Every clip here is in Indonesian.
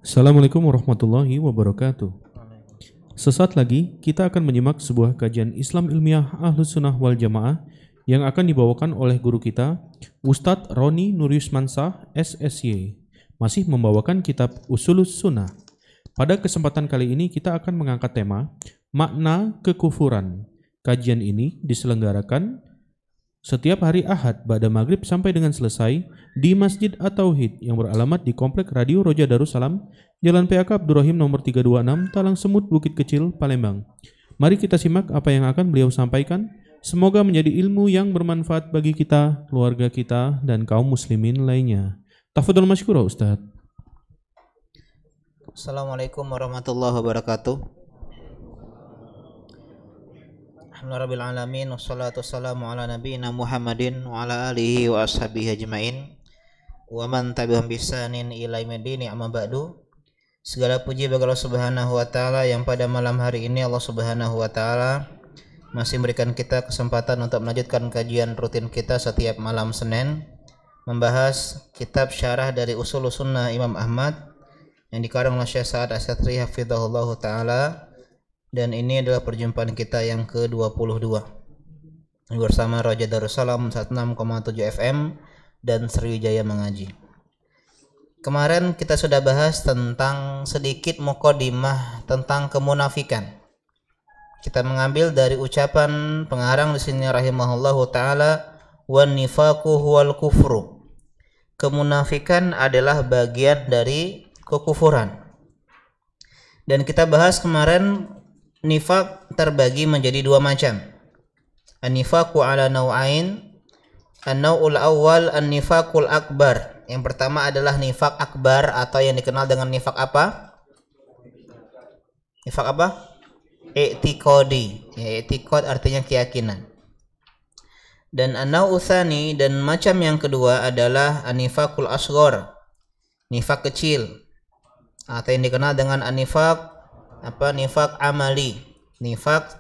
Assalamualaikum warahmatullahi wabarakatuh. Sesaat lagi kita akan menyimak sebuah kajian Islam ilmiah Ahlus Sunnah wal Jamaah yang akan dibawakan oleh guru kita, Ustadz Roni Nuryusmansah SSY, masih membawakan kitab Usulus Sunnah. Pada kesempatan kali ini kita akan mengangkat tema makna kekufuran. Kajian ini diselenggarakan setiap hari Ahad ba'da maghrib sampai dengan selesai di Masjid At-Tauhid yang beralamat di Komplek Radio Roja Darussalam, Jalan PAK Abdurrahim nomor 326, Talang Semut, Bukit Kecil, Palembang. Mari kita simak apa yang akan beliau sampaikan. Semoga menjadi ilmu yang bermanfaat bagi kita, keluarga kita, dan kaum muslimin lainnya. Tafadhol masykurah Ustaz. Assalamualaikum warahmatullahi wabarakatuh. Alhamdulillahirrahmanirrahim. Wassalatu wassalamu ala nabiyina Muhammadin wa ala alihi wa ashabihi ajma'in wa man tabi'ahum bisanin ila yaumid amma ba'du. Segala puji bagi Allah Subhanahu wa taala yang pada malam hari ini Allah Subhanahu wa taala masih memberikan kita kesempatan untuk melanjutkan kajian rutin kita setiap malam Senin, membahas kitab syarah dari Usulus Sunnah Imam Ahmad yang dikarang oleh Syekh Sa'ad As-Satri hafizahullahu taala. Dan ini adalah perjumpaan kita yang ke-22 bersama Roja Darussalam 16,7 FM dan Sriwijaya Mengaji. Kemarin kita sudah bahas tentang sedikit muqaddimah tentang kemunafikan. Kita mengambil dari ucapan pengarang di sini rahimahullahu taala, wan nifaqu huwal kufru. Kemunafikan adalah bagian dari kekufuran. Dan kita bahas kemarin nifaq terbagi menjadi dua macam. An-nifaqu ala naw'ain. An-naw'ul awwal an-nifaqul akbar. Yang pertama adalah nifaq akbar atau yang dikenal dengan nifaq apa? Nifaq apa? I'tiqadi. Ya, i'tiqad artinya keyakinan. Dan an-naw'u tsani, dan macam yang kedua adalah an-nifaqul asghar. Nifaq kecil. Atau yang dikenal dengan an-nifaq nifaq amali, nifaq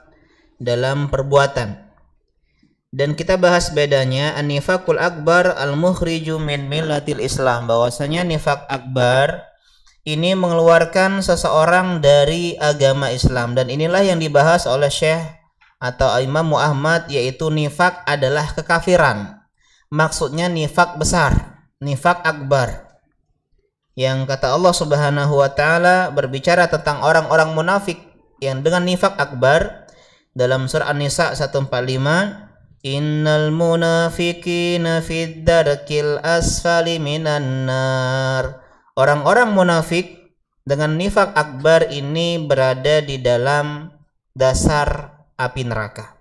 dalam perbuatan. Dan kita bahas bedanya. An-nifaqul akbar al-mukhriju min millatil Islam, bahwasanya nifaq akbar ini mengeluarkan seseorang dari agama Islam, dan inilah yang dibahas oleh Syekh atau Imam Ahmad, yaitu nifaq adalah kekafiran. Maksudnya nifaq besar, nifaq akbar. Yang kata Allah Subhanahu wa taala berbicara tentang orang-orang munafik yang dengan nifaq akbar dalam surah An-Nisa 145, innal munafiqina fid darkil asfali minan nar. Orang-orang munafik dengan nifaq akbar ini berada di dalam dasar api neraka.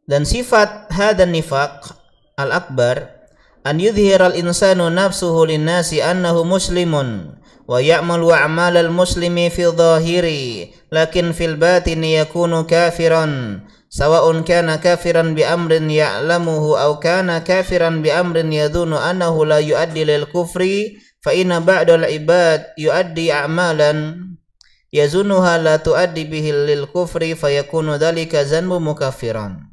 Dan sifat hadan nifaq al-akbar an yudhiral insanu nafsuhu linnasi annahu muslimun wa ya'malu a'malal muslimi fi dhahiri lakin fil batini yakunu kafiran sawa'un kana kafiran bi amrin ya'lamuhu aw kana kafiran bi amrin yadhunnu annahu la yu'addi lil kufri fa inna ba'dal ibad yu'addi a'malan yazunnuha la tu'addi bihi lil kufri fayakunu dhalika zanbu mukaffiran.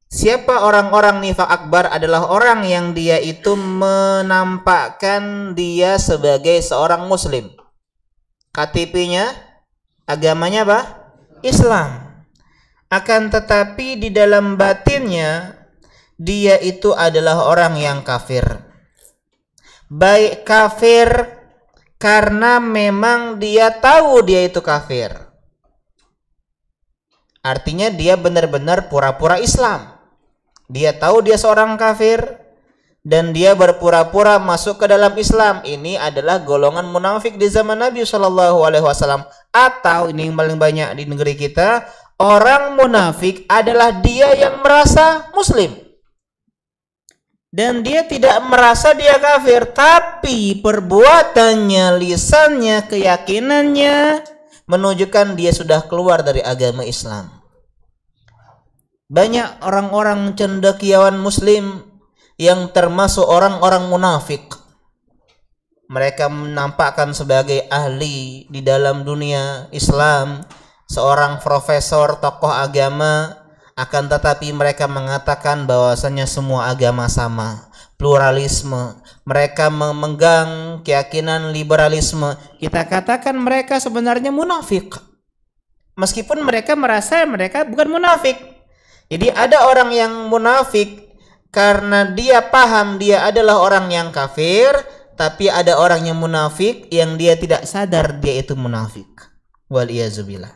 Siapa orang-orang nifaq akbar adalah orang yang dia itu menampakkan dia sebagai seorang muslim. KTP-nya, agamanya apa? Islam. Akan tetapi di dalam batinnya dia itu adalah orang yang kafir. Baik kafir karena memang dia tahu dia itu kafir, Artinya dia benar-benar pura-pura Islam. Dia tahu dia seorang kafir dan dia berpura-pura masuk ke dalam Islam. Ini adalah golongan munafik di zaman Nabi Shallallahu Alaihi Wasallam. Atau ini yang paling banyak di negeri kita, orang munafik adalah dia yang merasa Muslim dan dia tidak merasa dia kafir, tapi perbuatannya, lisannya, keyakinannya menunjukkan dia sudah keluar dari agama Islam. Banyak orang-orang cendekiawan Muslim yang termasuk orang-orang munafik. Mereka menampakkan sebagai ahli di dalam dunia Islam, seorang profesor, tokoh agama, akan tetapi mereka mengatakan bahwasanya semua agama sama, pluralisme. Mereka memegang keyakinan liberalisme. Kita katakan mereka sebenarnya munafik, meskipun mereka merasa mereka bukan munafik. Jadi ada orang yang munafik karena dia paham dia adalah orang yang kafir, tapi ada orang yang munafik yang dia tidak sadar dia itu munafik. Waliyazubillah.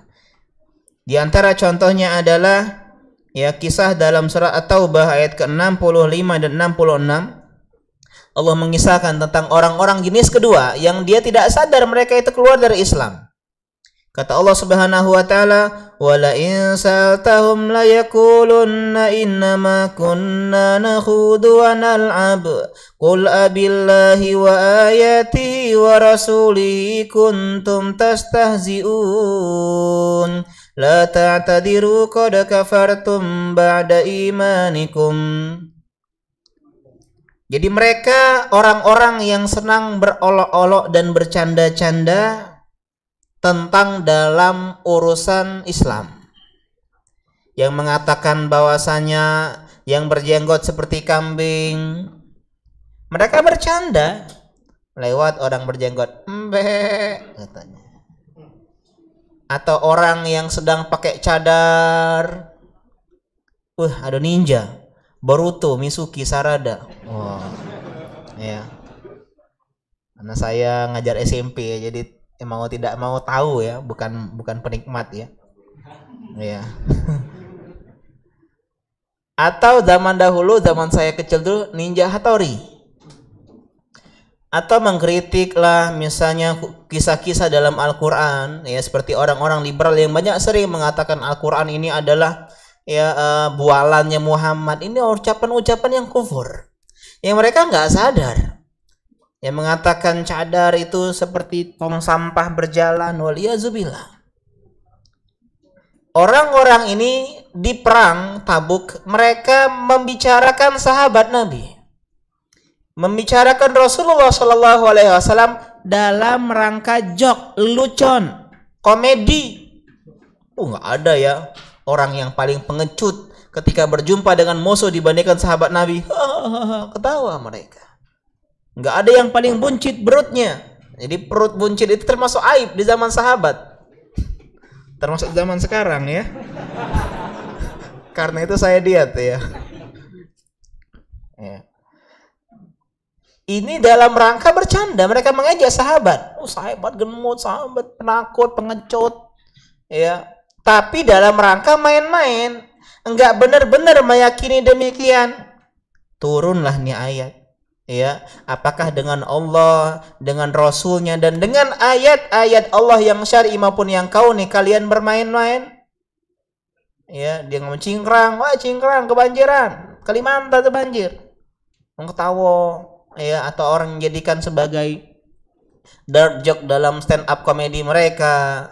Di antara contohnya adalah ya kisah dalam surah At-Taubah ayat ke-65 dan 66. Allah mengisahkan tentang orang-orang jenis kedua yang dia tidak sadar mereka itu keluar dari Islam. Kata Allah Subhanahu wa taala, "Wa la in sa'altahum la yaqulunna innama kunna nakhudu wa nal'ab. Qul abillahi wa ayati wa rasulihi kuntum tastahzi'un. La ta'tadiru qad kafartum ba'da imanikum." Jadi mereka orang-orang yang senang berolok-olok dan bercanda-canda tentang dalam urusan Islam, yang mengatakan bahwasanya yang berjenggot seperti kambing. Mereka bercanda lewat orang berjenggot, katanya. Atau orang yang sedang pakai cadar, ada ninja, Boruto, Mitsuki, Sarada. Ya. Karena saya ngajar SMP ya, jadi mau tidak mau tahu ya, bukan penikmat ya. Ya. Atau zaman dahulu, zaman saya kecil dulu, Ninja Hattori. Atau mengkritiklah misalnya kisah-kisah dalam Al-Qur'an ya, seperti orang-orang liberal yang banyak sering mengatakan Al-Qur'an ini adalah ya bualannya Muhammad. Ini ucapan-ucapan yang kufur, yang mereka nggak sadar. Yang mengatakan cadar itu seperti tong sampah berjalan, waliyazubillah. Orang-orang ini di perang Tabuk, mereka membicarakan sahabat Nabi, membicarakan Rasulullah Shallallahu Alaihi Wasallam dalam rangka jok, lucon, komedi. Nggak ada ya orang yang paling pengecut ketika berjumpa dengan musuh dibandingkan sahabat Nabi. Ketawa mereka. Nggak ada yang paling buncit perutnya. Jadi perut buncit itu termasuk aib di zaman sahabat, termasuk zaman sekarang ya. Karena itu saya diet ya. Ini dalam rangka bercanda, mereka mengejek sahabat. Sahabat gemuk, sahabat penakut, pengecut ya. Tapi dalam rangka main-main, enggak benar-benar meyakini demikian. Turunlah nih ayat. Ya, apakah dengan Allah, dengan Rasulnya, dan dengan ayat-ayat Allah yang syar'i maupun yang kauni kalian bermain-main? Ya, dia ngomong cingkrang, wah cingkrang kebanjiran, Kalimantan itu banjir. Ketawa, ya, atau orang menjadikan sebagai dark joke dalam stand up komedi mereka.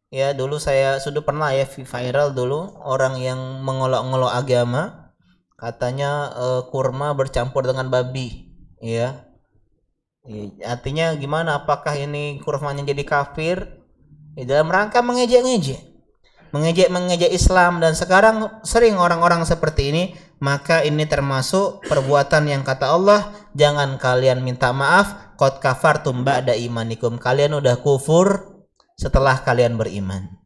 Ya, dulu saya sudah pernah ya viral dulu orang yang mengolok-olok agama. Katanya kurma bercampur dengan babi, ya. Artinya gimana? Apakah ini kurmanya jadi kafir? Dalam rangka mengejek Islam, dan sekarang sering orang-orang seperti ini. Maka ini termasuk perbuatan yang kata Allah, jangan kalian minta maaf, qad kafartum ba'da imanikum. Kalian udah kufur setelah kalian beriman.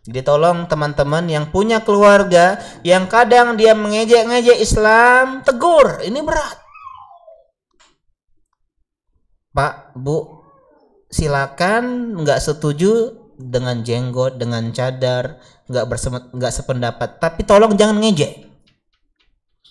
Jadi tolong teman-teman yang punya keluarga yang kadang dia mengejek-ngejek Islam, tegur, ini berat. Pak, Bu, silakan, nggak setuju dengan jenggot, dengan cadar, nggak sependapat. Tapi tolong jangan ngejek.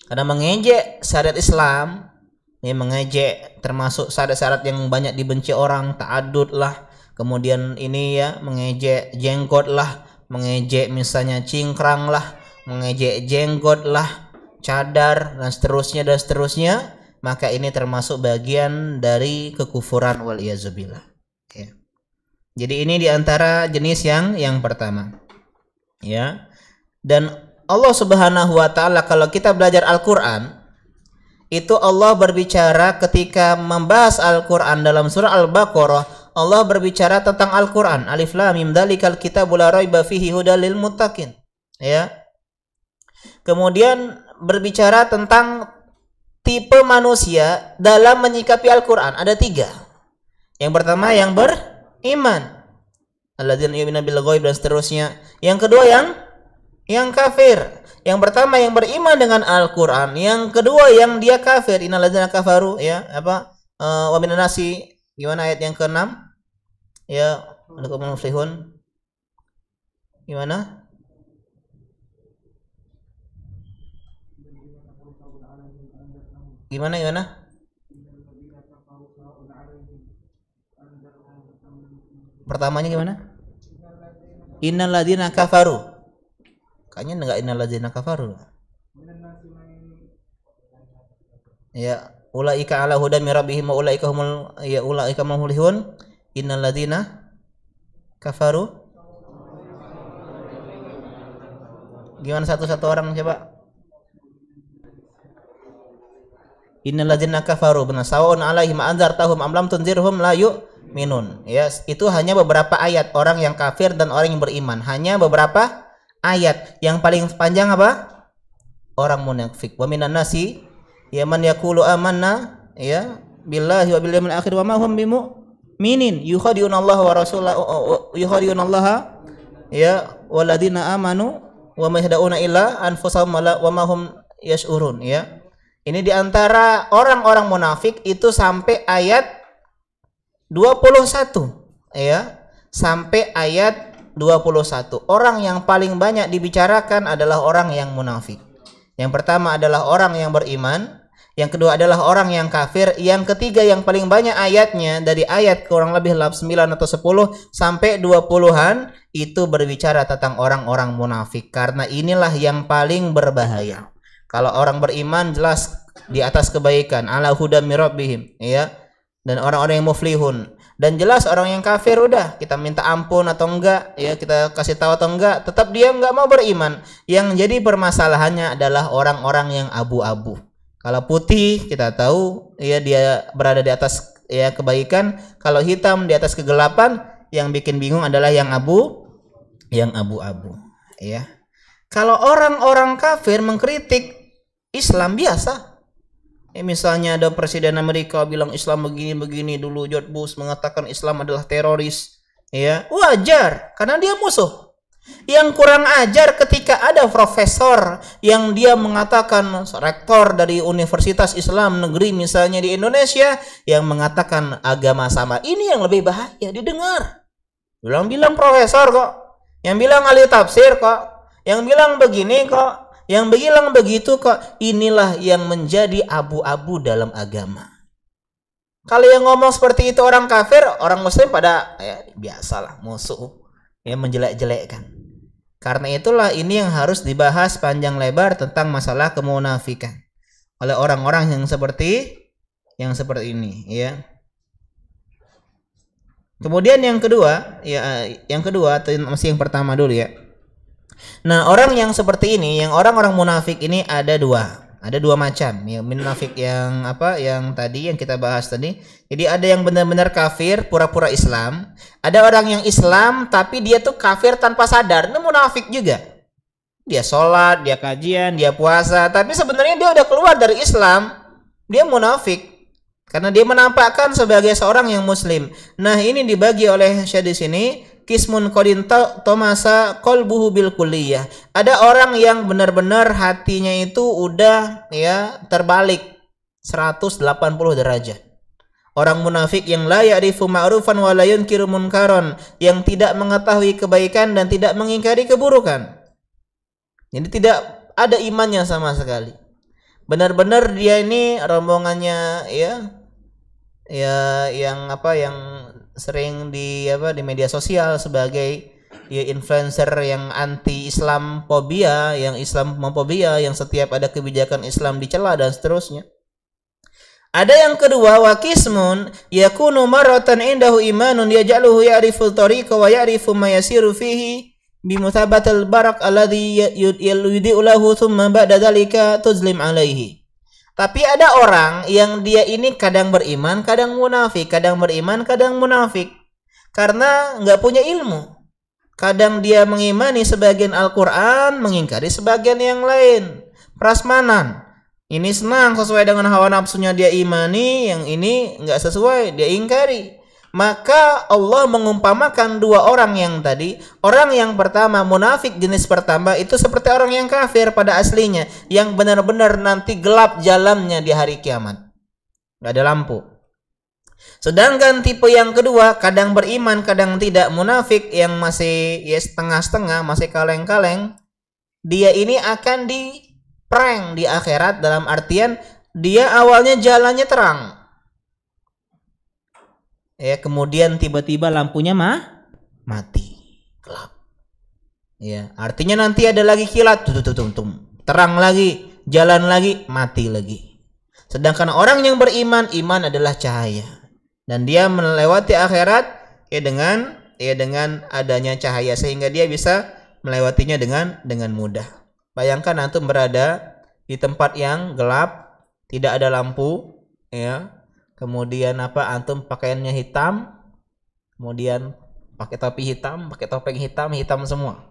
Karena mengejek syariat Islam, ya mengejek termasuk syarat-syarat yang banyak dibenci orang, ta'adud lah. Kemudian ini ya mengejek jenggot lah, mengejek misalnya cingkrang lah, mengejek jenggot lah, cadar dan seterusnya, maka ini termasuk bagian dari kekufuran wal iyazubillah. Ya. Jadi ini diantara jenis yang pertama. Ya. Dan Allah Subhanahu wa taala kalau kita belajar Al-Qur'an, itu Allah berbicara ketika membahas Al-Qur'an dalam surah Al-Baqarah, Allah berbicara tentang Al-Qur'an. Alif Lam Mim dzalikal kitabu la raiba fihi hudal lil muttaqin. Ya. Kemudian berbicara tentang tipe manusia dalam menyikapi Al-Qur'an. Ada 3. Yang pertama yang beriman, alladzina yu'minuna bil ghaib dan seterusnya. Yang kedua yang kafir. Yang pertama yang beriman dengan Al-Qur'an, yang kedua yang dia kafir. Innalladzina kafaru, ya, wa minan nasi, gimana ayat yang ke-6? Ya, alakum muflihun. Gimana? Gimana? Pertamanya gimana? Innalladzina kafaru. Kayaknya enggak innalladzina kafaru. Ya, ulaika ala hudan min rabbihim wa ulaika humul muflihun. Innalladzina kafaru. Gimana satu-satu orang coba? Innalladzina kafaru binasawun alaihim anzartahum am lam tunzirhum la yu'minun. Ya, itu hanya beberapa ayat orang yang kafir dan orang yang beriman. Hanya beberapa ayat. Yang paling panjang apa? Orang munafik. Wa minan nasi ya man yaqulu amanna ya billahi wa bil yawmil akhir wa ma hum bimu'minin yukhadi'una Allah wa rasulahu yukhadi'una Allah ya waladina amanu wa ma yahda'una illa anfusahum wa ma hum yash'urun. Ya. Ini diantara orang-orang munafik itu sampai ayat 21, ya, sampai ayat 21. Orang yang paling banyak dibicarakan adalah orang yang munafik. Yang pertama adalah orang yang beriman, yang kedua adalah orang yang kafir, yang ketiga yang paling banyak ayatnya dari ayat kurang lebih 9 atau 10 sampai 20-an itu berbicara tentang orang-orang munafik, karena inilah yang paling berbahaya. Kalau orang beriman jelas di atas kebaikan, ala hudan mir rabbihim, ya, dan orang-orang yang muflihun. Dan jelas orang yang kafir udah kita minta ampun atau enggak, ya, kita kasih tahu atau enggak, tetap dia enggak mau beriman. Yang jadi permasalahannya adalah orang-orang yang abu-abu. Kalau putih kita tahu ya dia berada di atas ya kebaikan, kalau hitam di atas kegelapan. Yang bikin bingung adalah yang abu-abu, ya. Kalau orang-orang kafir mengkritik Islam biasa. Misalnya ada Presiden Amerika bilang Islam begini-begini, dulu George Bush mengatakan Islam adalah teroris, ya, wajar karena dia musuh. Yang kurang ajar ketika ada profesor yang dia mengatakan, rektor dari Universitas Islam Negeri misalnya di Indonesia, yang mengatakan agama sama. Ini yang lebih bahaya didengar. Bilang profesor kok, yang bilang ahli tafsir kok, yang bilang begini kok, yang bilang begitu kok. Inilah yang menjadi abu-abu dalam agama. Kalau yang ngomong seperti itu orang kafir, orang muslim pada ya biasalah musuh, ya, menjelek-jelekkan. Karena itulah ini yang harus dibahas panjang lebar tentang masalah kemunafikan oleh orang-orang yang seperti ini, ya. Kemudian yang kedua, masih yang pertama dulu, ya. Nah, orang yang seperti ini, yang orang-orang munafik ini ada dua macam. Yang munafik yang yang tadi yang kita bahas tadi. Jadi ada yang benar-benar kafir, pura-pura Islam. Ada orang yang Islam tapi dia tuh kafir tanpa sadar. Itu munafik juga. Dia sholat, dia kajian, dia puasa, tapi sebenarnya dia udah keluar dari Islam. Dia munafik karena dia menampakkan sebagai seorang yang muslim. Nah, ini dibagi oleh Syekh di sini. Kismun qadin tomasa qalbuhu bil kulliyah. Ada orang yang benar-benar hatinya itu udah ya terbalik 180 derajat. Orang munafik yang la ya'rifu ma'rufan wa la yunkiru munkaron, yang tidak mengetahui kebaikan dan tidak mengingkari keburukan. Jadi tidak ada imannya sama sekali. Benar-benar dia ini rombongannya yang sering di media sosial sebagai influencer yang anti Islamfobia, yang Islamofobia, yang setiap ada kebijakan Islam dicela dan seterusnya. Ada yang kedua, wa qismun yakunu maratan indahu imanun yaj'aluhu ya'rifu tariqa wa ya'rifu ma yasiru fihi bimuthabatil barak alladhi yudi'u lahu thumma ba'da dzalika tuzlim alaihi. Tapi ada orang yang dia ini kadang beriman, kadang munafik, kadang beriman, kadang munafik. Karena enggak punya ilmu. Kadang dia mengimani sebagian Al-Qur'an, mengingkari sebagian yang lain. Prasmanan. Ini senang sesuai dengan hawa nafsunya dia imani, yang ini enggak sesuai dia ingkari. Maka Allah mengumpamakan dua orang yang tadi. Orang yang pertama, munafik jenis pertama, itu seperti orang yang kafir pada aslinya, yang benar-benar nanti gelap jalannya di hari kiamat, enggak ada lampu. Sedangkan tipe yang kedua, kadang beriman, kadang tidak, munafik yang masih setengah-setengah, masih kaleng-kaleng, dia ini akan prank di akhirat, dalam artian dia awalnya jalannya terang, kemudian tiba-tiba lampunya mati, gelap. Artinya nanti ada lagi kilat, terang lagi, jalan lagi, mati lagi. Sedangkan orang yang beriman, iman adalah cahaya, dan dia melewati akhirat dengan adanya cahaya, sehingga dia bisa melewatinya dengan mudah. Bayangkan antum berada di tempat yang gelap, tidak ada lampu, kemudian antum pakaiannya hitam, kemudian pakai topi hitam, pakai topeng hitam, hitam semua,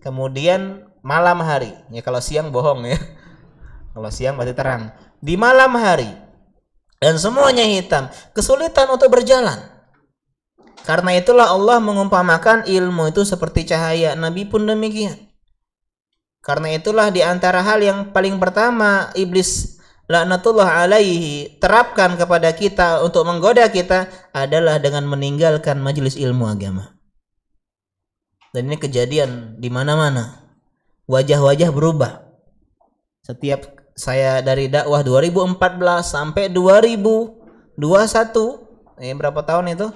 kemudian malam hari, kalau siang bohong kalau siang berarti terang, di malam hari dan semuanya hitam, kesulitan untuk berjalan. Karena itulah Allah mengumpamakan ilmu itu seperti cahaya, Nabi pun demikian. Karena itulah di antara hal yang paling pertama iblis laknatullah alaihi terapkan kepada kita untuk menggoda kita adalah dengan meninggalkan majelis ilmu agama. Dan ini kejadian di mana-mana. Wajah-wajah berubah. Setiap saya dari dakwah 2014 sampai 2021, berapa tahun itu?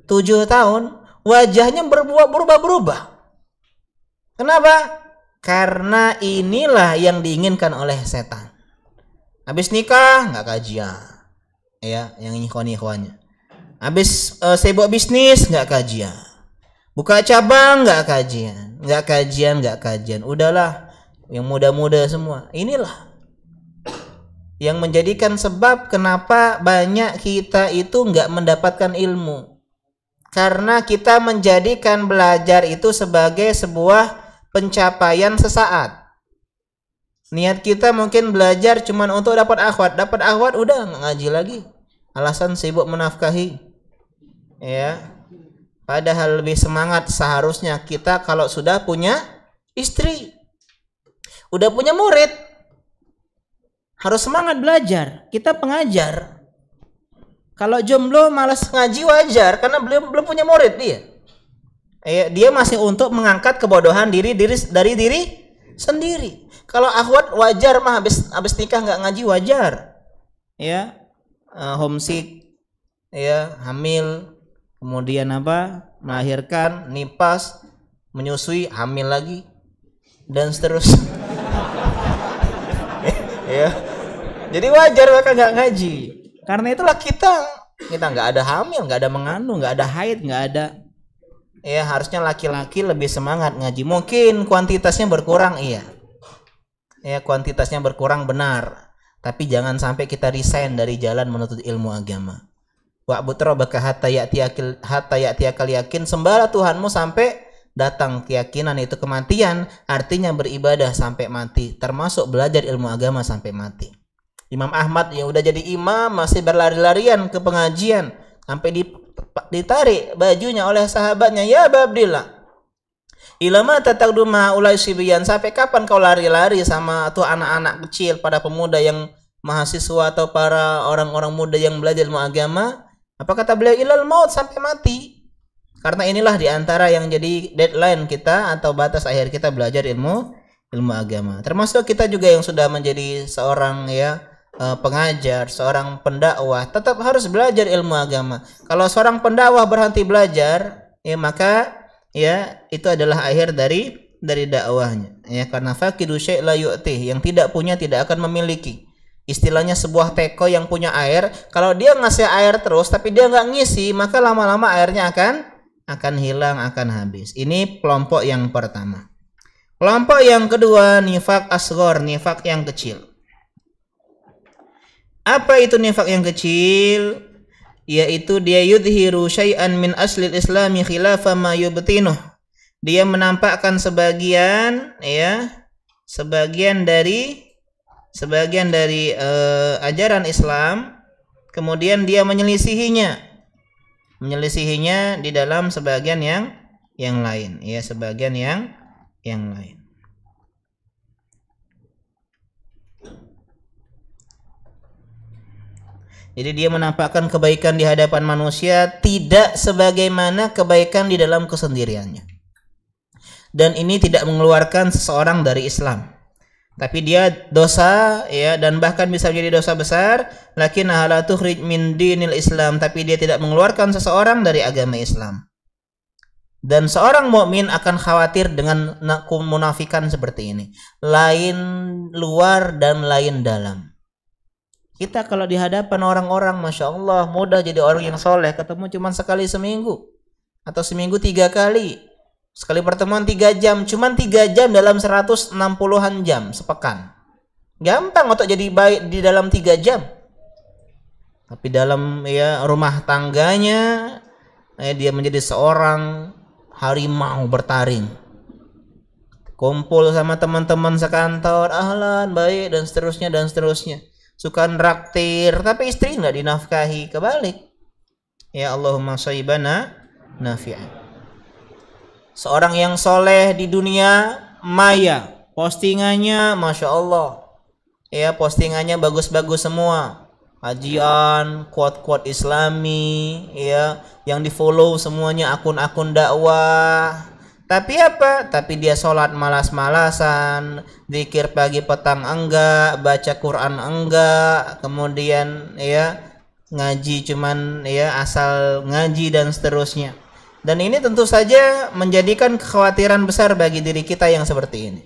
7 tahun, wajahnya berubah-berubah. Kenapa? Karena inilah yang diinginkan oleh setan. Habis nikah nggak kajian, yang ikhwan-ikhwannya. Habis sibuk bisnis nggak kajian, buka cabang nggak kajian. Udahlah, yang muda-muda semua. Inilah yang menjadikan sebab kenapa banyak kita itu nggak mendapatkan ilmu. Karena kita menjadikan belajar itu sebagai sebuah pencapaian sesaat. Niat kita mungkin belajar cuman untuk dapat akhwat udah nggak ngaji lagi, alasan sibuk menafkahi. Padahal lebih semangat seharusnya kita kalau sudah punya istri, udah punya murid, harus semangat belajar. Kita pengajar. Kalau jomblo malas ngaji wajar, karena belum punya murid dia. Dia masih untuk mengangkat kebodohan dari diri sendiri. Kalau akhwat wajar mah, habis nikah nggak ngaji wajar. Homesick, hamil, kemudian melahirkan, nipas, menyusui, hamil lagi, dan seterusnya. Jadi wajar mereka nggak ngaji. Karena itulah kita nggak ada hamil, nggak ada mengandung, nggak ada haid, nggak ada. Harusnya laki-laki lebih semangat ngaji. Mungkin kuantitasnya berkurang, kuantitasnya berkurang benar. Tapi jangan sampai kita resign dari jalan menuntut ilmu agama. Wa'bud rabbaka hatta ya'tiyakal yakin. Sembahlah Tuhanmu sampai datang keyakinan, itu kematian. Artinya beribadah sampai mati, termasuk belajar ilmu agama sampai mati. Imam Ahmad yang udah jadi imam masih berlari-larian ke pengajian sampai ditarik bajunya oleh sahabatnya, ya Aba Abdillah, ilama tataqduma ulai sibyan, sampai kapan kau lari-lari sama tuh anak-anak kecil, pada pemuda yang mahasiswa atau para orang-orang muda yang belajar ilmu agama? Apa kata beliau? Ilal maut, sampai mati. Karena inilah diantara yang jadi deadline kita atau batas akhir kita belajar ilmu agama. Termasuk kita juga yang sudah menjadi seorang pengajar, seorang pendakwah, tetap harus belajar ilmu agama. Kalau seorang pendakwah berhenti belajar, maka itu adalah akhir dari dakwahnya. Karena faqidu syai' la yu'tih, yang tidak punya tidak akan memiliki. Istilahnya sebuah teko yang punya air, kalau dia ngasih air terus tapi dia nggak ngisi, maka lama-lama airnya akan hilang, akan habis. Ini kelompok yang pertama. Kelompok yang kedua, nifaq asghar, nifaq yang kecil. Apa itu nifaq yang kecil? Yaitu dia yudhiru syai'an min aslil islami khilafa ma yubtinuh. Dia menampakkan sebagian dari ajaran Islam, kemudian dia menyelisihinya di dalam sebagian yang lain, sebagian yang lain. Jadi dia menampakkan kebaikan di hadapan manusia tidak sebagaimana kebaikan di dalam kesendiriannya. Dan ini tidak mengeluarkan seseorang dari Islam. Tapi dia dosa dan bahkan bisa menjadi dosa besar, lakinnaha la tukhrij min dinil Islam, tapi dia tidak mengeluarkan seseorang dari agama Islam. Dan seorang mukmin akan khawatir dengan kemunafikan seperti ini. Lain luar dan lain dalam. Kita kalau di hadapan orang-orang, Masya Allah, mudah jadi orang yang soleh, ketemu cuma sekali seminggu. Atau seminggu 3 kali. Sekali pertemuan 3 jam, cuman 3 jam dalam 160-an jam sepekan. Gampang untuk jadi baik di dalam 3 jam. Tapi dalam rumah tangganya dia menjadi seorang harimau bertaring. Kumpul sama teman-teman sekantor, ahlan, baik, dan seterusnya. Suka nraktir, tapi istri nggak dinafkahi, kebalik. Ya Allahumma shaibana nafi'an. Seorang yang soleh di dunia maya, postingannya Masya Allah, postingannya bagus-bagus semua, kajian, quote-quote Islami, yang di follow semuanya akun-akun dakwah. Tapi apa? Tapi dia sholat malas-malasan, zikir pagi petang enggak, baca Quran enggak, kemudian ngaji cuman asal ngaji dan seterusnya. Dan ini tentu saja menjadikan kekhawatiran besar bagi diri kita yang seperti ini.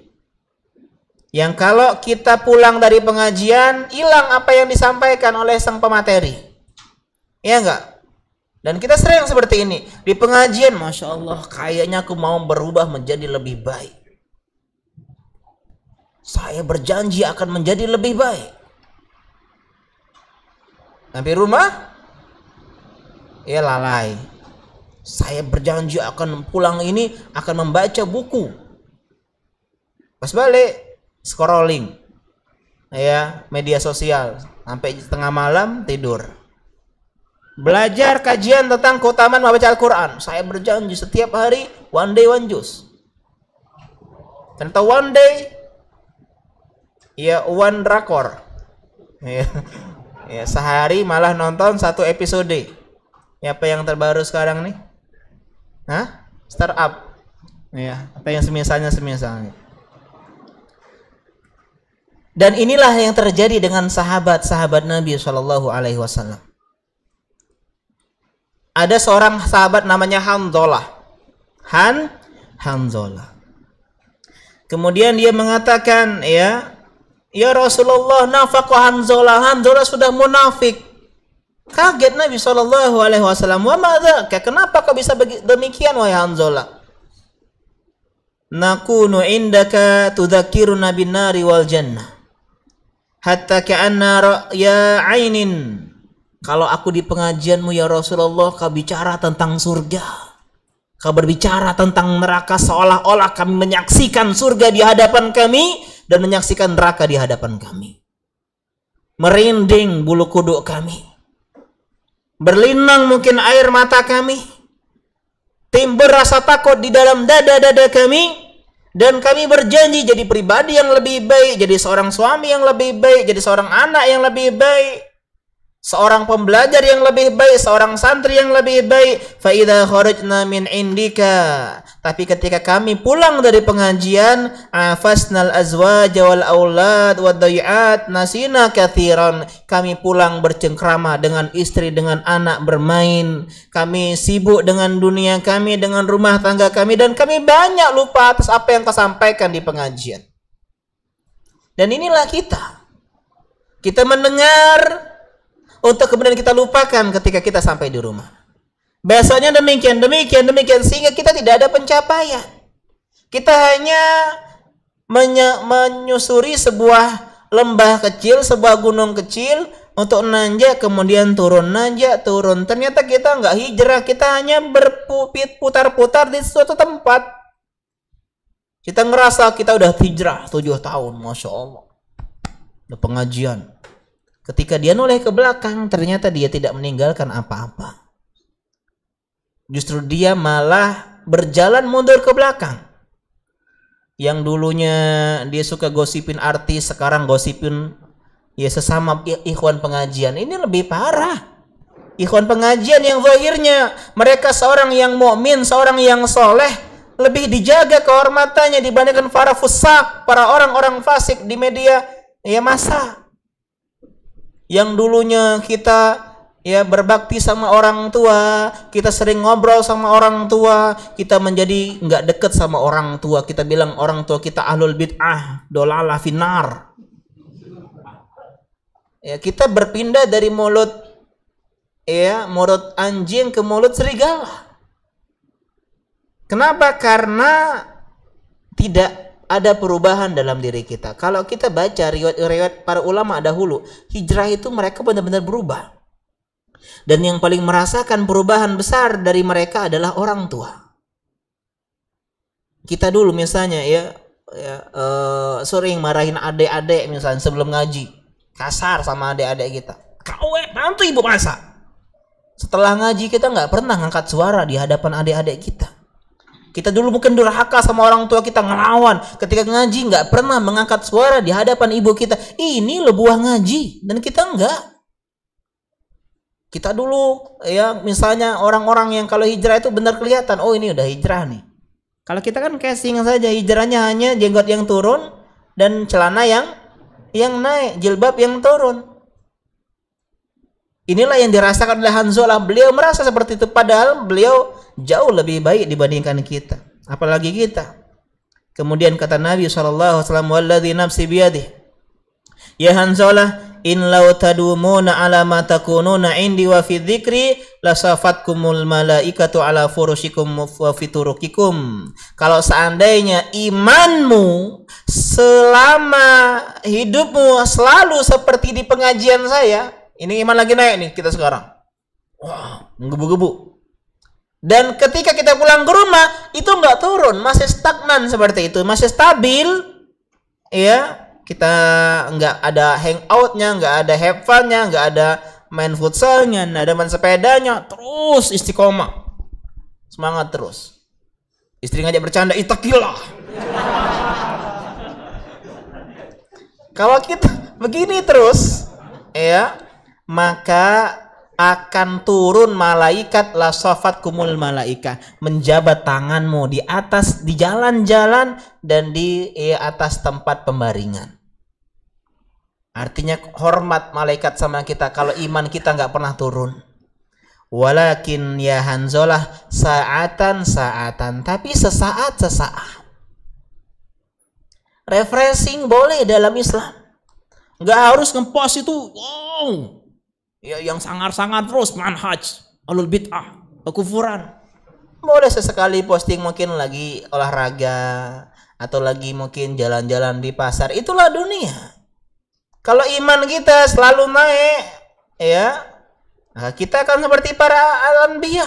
Yang kalau kita pulang dari pengajian, hilang apa yang disampaikan oleh sang pemateri. Iya enggak? Dan kita sering seperti ini. Di pengajian, Masya Allah, kayaknya aku mau berubah menjadi lebih baik. Saya berjanji akan menjadi lebih baik. Sampai rumah, lalai. Saya berjanji akan pulang ini akan membaca buku. Pas balik scrolling media sosial sampai tengah malam tidur. Belajar kajian tentang keutamaan membaca Al-Quran. Saya berjanji setiap hari one day one juice. Ternyata one day one drakor. Sehari malah nonton 1 episode. Apa yang terbaru sekarang nih? Startup. Apa yang semisalnya. Dan inilah yang terjadi dengan sahabat-sahabat Nabi SAW. Ada seorang sahabat namanya Hanzalah. Hanzalah. Kemudian dia mengatakan, ya Rasulullah, nafaqa Hanzalah. Hanzalah sudah munafik. Kaget Nabi SAW. Wa madza? Kenapa kau bisa demikian wahai Hanzalah? Nakunu indaka tudzakiruna bin nari wal jannah. Hatta ka'anna ra'ya 'ainin. Kalau aku di pengajianmu ya Rasulullah, kau bicara tentang surga. Kau berbicara tentang neraka seolah-olah kami menyaksikan surga di hadapan kami dan menyaksikan neraka di hadapan kami. Merinding bulu kuduk kami. Berlinang mungkin air mata kami. Timbul rasa takut di dalam dada-dada kami. Dan kami berjanji jadi pribadi yang lebih baik, jadi seorang suami yang lebih baik, jadi seorang anak yang lebih baik, seorang pembelajar yang lebih baik, seorang santri yang lebih baik. Fa idza kharajna min indika, tapi ketika kami pulang dari pengajian, afasnal azwaj wal aulad wad dai'at nasina katsiran, kami pulang bercengkrama dengan istri, dengan anak, bermain, kami sibuk dengan dunia kami, dengan rumah tangga kami, dan kami banyak lupa atas apa yang kau sampaikan di pengajian. Dan inilah kita mendengar untuk kemudian kita lupakan ketika kita sampai di rumah. Besoknya demikian, sehingga kita tidak ada pencapaian. Kita hanya menyusuri sebuah lembah kecil, sebuah gunung kecil untuk nanjak, kemudian turun, nanjak, turun. Ternyata kita nggak hijrah, kita hanya berputar-putar di suatu tempat. Kita ngerasa kita udah hijrah 7 tahun, Masya Allah. Udah pengajian. Ketika dia noleh ke belakang, ternyata dia tidak meninggalkan apa-apa. Justru dia malah berjalan mundur ke belakang. Yang dulunya dia suka gosipin artis, sekarang gosipin ya sesama ikhwan pengajian. Ini lebih parah. Ikhwan pengajian yang zahirnya mereka seorang yang mukmin, seorang yang soleh, lebih dijaga kehormatannya dibandingkan para fusak, para orang-orang fasik di media ya massa. Yang dulunya kita ya berbakti sama orang tua, kita sering ngobrol sama orang tua, kita menjadi nggak deket sama orang tua, kita bilang orang tua kita ahlul bid'ah, dolalah finar. Ya, kita berpindah dari mulut anjing ke mulut serigala. Kenapa? Karena tidak ada perubahan dalam diri kita. Kalau kita baca riwayat-riwayat para ulama dahulu, hijrah itu mereka benar-benar berubah. Dan yang paling merasakan perubahan besar dari mereka adalah orang tua. Kita dulu misalnya sering marahin adik-adik misalnya sebelum ngaji, kasar sama adik-adik kita. Kau nanti ibu masak. Setelah ngaji kita nggak pernah ngangkat suara di hadapan adik-adik kita. Kita dulu mungkin durhaka sama orang tua kita, ngelawan. Ketika ngaji nggak pernah mengangkat suara di hadapan ibu kita. Ini loh buah ngaji, dan kita enggak. Kita dulu ya misalnya orang-orang yang kalau hijrah itu benar kelihatan, oh ini udah hijrah nih. Kalau kita kan casing saja, hijrahnya hanya jenggot yang turun dan celana yang naik, jilbab yang turun. Inilah yang dirasakan oleh Hanzalah. Beliau merasa seperti itu, padahal beliau jauh lebih baik dibandingkan kita, apalagi kita. Kemudian kata Nabi SAW, walladzi nafsi biyadih, ya Hanzalah, in law tadumuna ala ma takununa indi wa fi dzikri lasafatkumul malaikatu ala furushikum wa fi turukikum. Kalau seandainya imanmu selama hidupmu selalu seperti di pengajian saya, ini iman lagi naik nih kita sekarang. Wah, menggebu-gebu. Dan ketika kita pulang ke rumah, itu nggak turun, masih stagnan seperti itu, masih stabil, ya. Kita nggak ada hangoutnya, nggak ada have fun-nya, nggak ada main futsalnya, nggak ada main sepedanya, terus istiqomah, semangat terus. Istri ngajak bercanda, itakillah. Kalau kita begini terus, ya, maka akan turun malaikat, la safatkumul malaika, menjabat tanganmu di atas, di jalan-jalan dan di atas tempat pembaringan. Artinya hormat malaikat sama kita kalau iman kita nggak pernah turun. Walakin ya Hanzalah sa'atan, tapi sesaat. Refreshing boleh dalam Islam. Nggak harus ngepost itu, wow, ya yang sangar-sangar terus manhaj alul bid'ah, kekufuran. Boleh sesekali posting, mungkin lagi olahraga atau lagi mungkin jalan-jalan di pasar. Itulah dunia. Kalau iman kita selalu naik, ya, kita akan seperti para anbiya.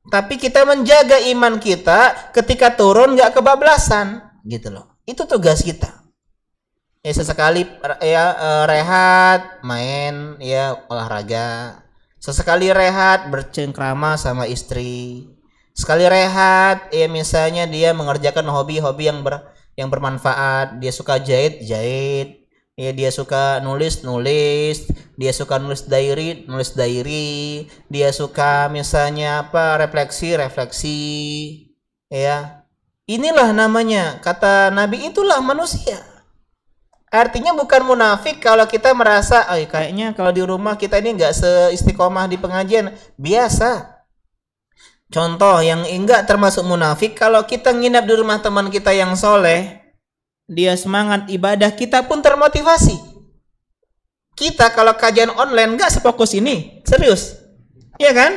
Tapi kita menjaga iman kita ketika turun nggak kebablasan, gitu loh. Itu tugas kita. Ya sesekali rehat, main, ya olahraga. Sesekali rehat, bercengkrama sama istri. Sekali rehat, ya misalnya dia mengerjakan hobi-hobi yang bermanfaat. Dia suka jahit, ya dia suka nulis, dia suka nulis diary, dia suka misalnya refleksi, ya. Inilah namanya, kata Nabi, itulah manusia. Artinya bukan munafik kalau kita merasa, kayaknya kalau di rumah kita ini nggak seistiqomah di pengajian, biasa. Contoh yang enggak termasuk munafik, kalau kita nginap di rumah teman kita yang soleh, dia semangat ibadah, kita pun termotivasi. Kita kalau kajian online nggak sefokus ini, serius, iya kan?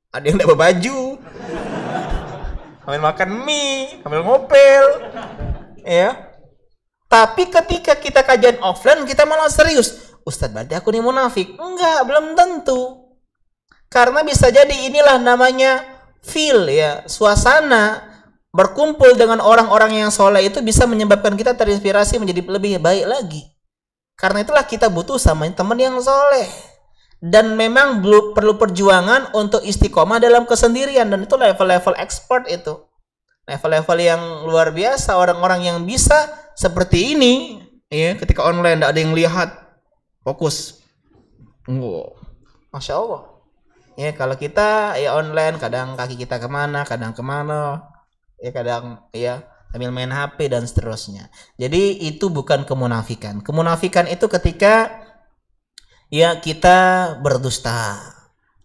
Ada yang nggak berbaju, sambil makan mie, sambil ngopel, ya. Tapi ketika kita kajian offline, kita malah serius. Ustadz, berarti aku nih munafik? Enggak, belum tentu. Karena bisa jadi inilah namanya feel, ya, suasana berkumpul dengan orang-orang yang soleh itu bisa menyebabkan kita terinspirasi menjadi lebih baik lagi. Karena itulah kita butuh sama teman yang soleh. Dan memang perlu perjuangan untuk istiqomah dalam kesendirian. Dan itu level-level expert itu. Level-level yang luar biasa, orang-orang yang bisa seperti ini, ya, ketika online tidak ada yang lihat, fokus. Masya Allah. Ya, kalau kita ya online, kadang kaki kita kemana, ya kadang ya sambil main HP dan seterusnya. Jadi itu bukan kemunafikan. Kemunafikan itu ketika ya kita berdusta,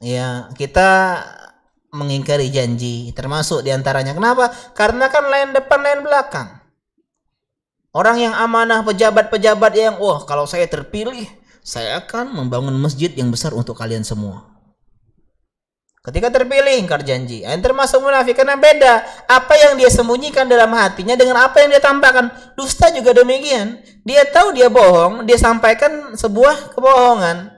ya kita mengingkari janji, termasuk diantaranya. Kenapa? Karena kan lain depan lain belakang. Orang yang amanah, pejabat-pejabat yang, kalau saya terpilih, saya akan membangun masjid yang besar untuk kalian semua. Ketika terpilih, ingkar janji. Yang termasuk munafik, karena beda. Apa yang dia sembunyikan dalam hatinya dengan apa yang dia tampakkan. Dusta juga demikian. Dia tahu dia bohong, dia sampaikan sebuah kebohongan.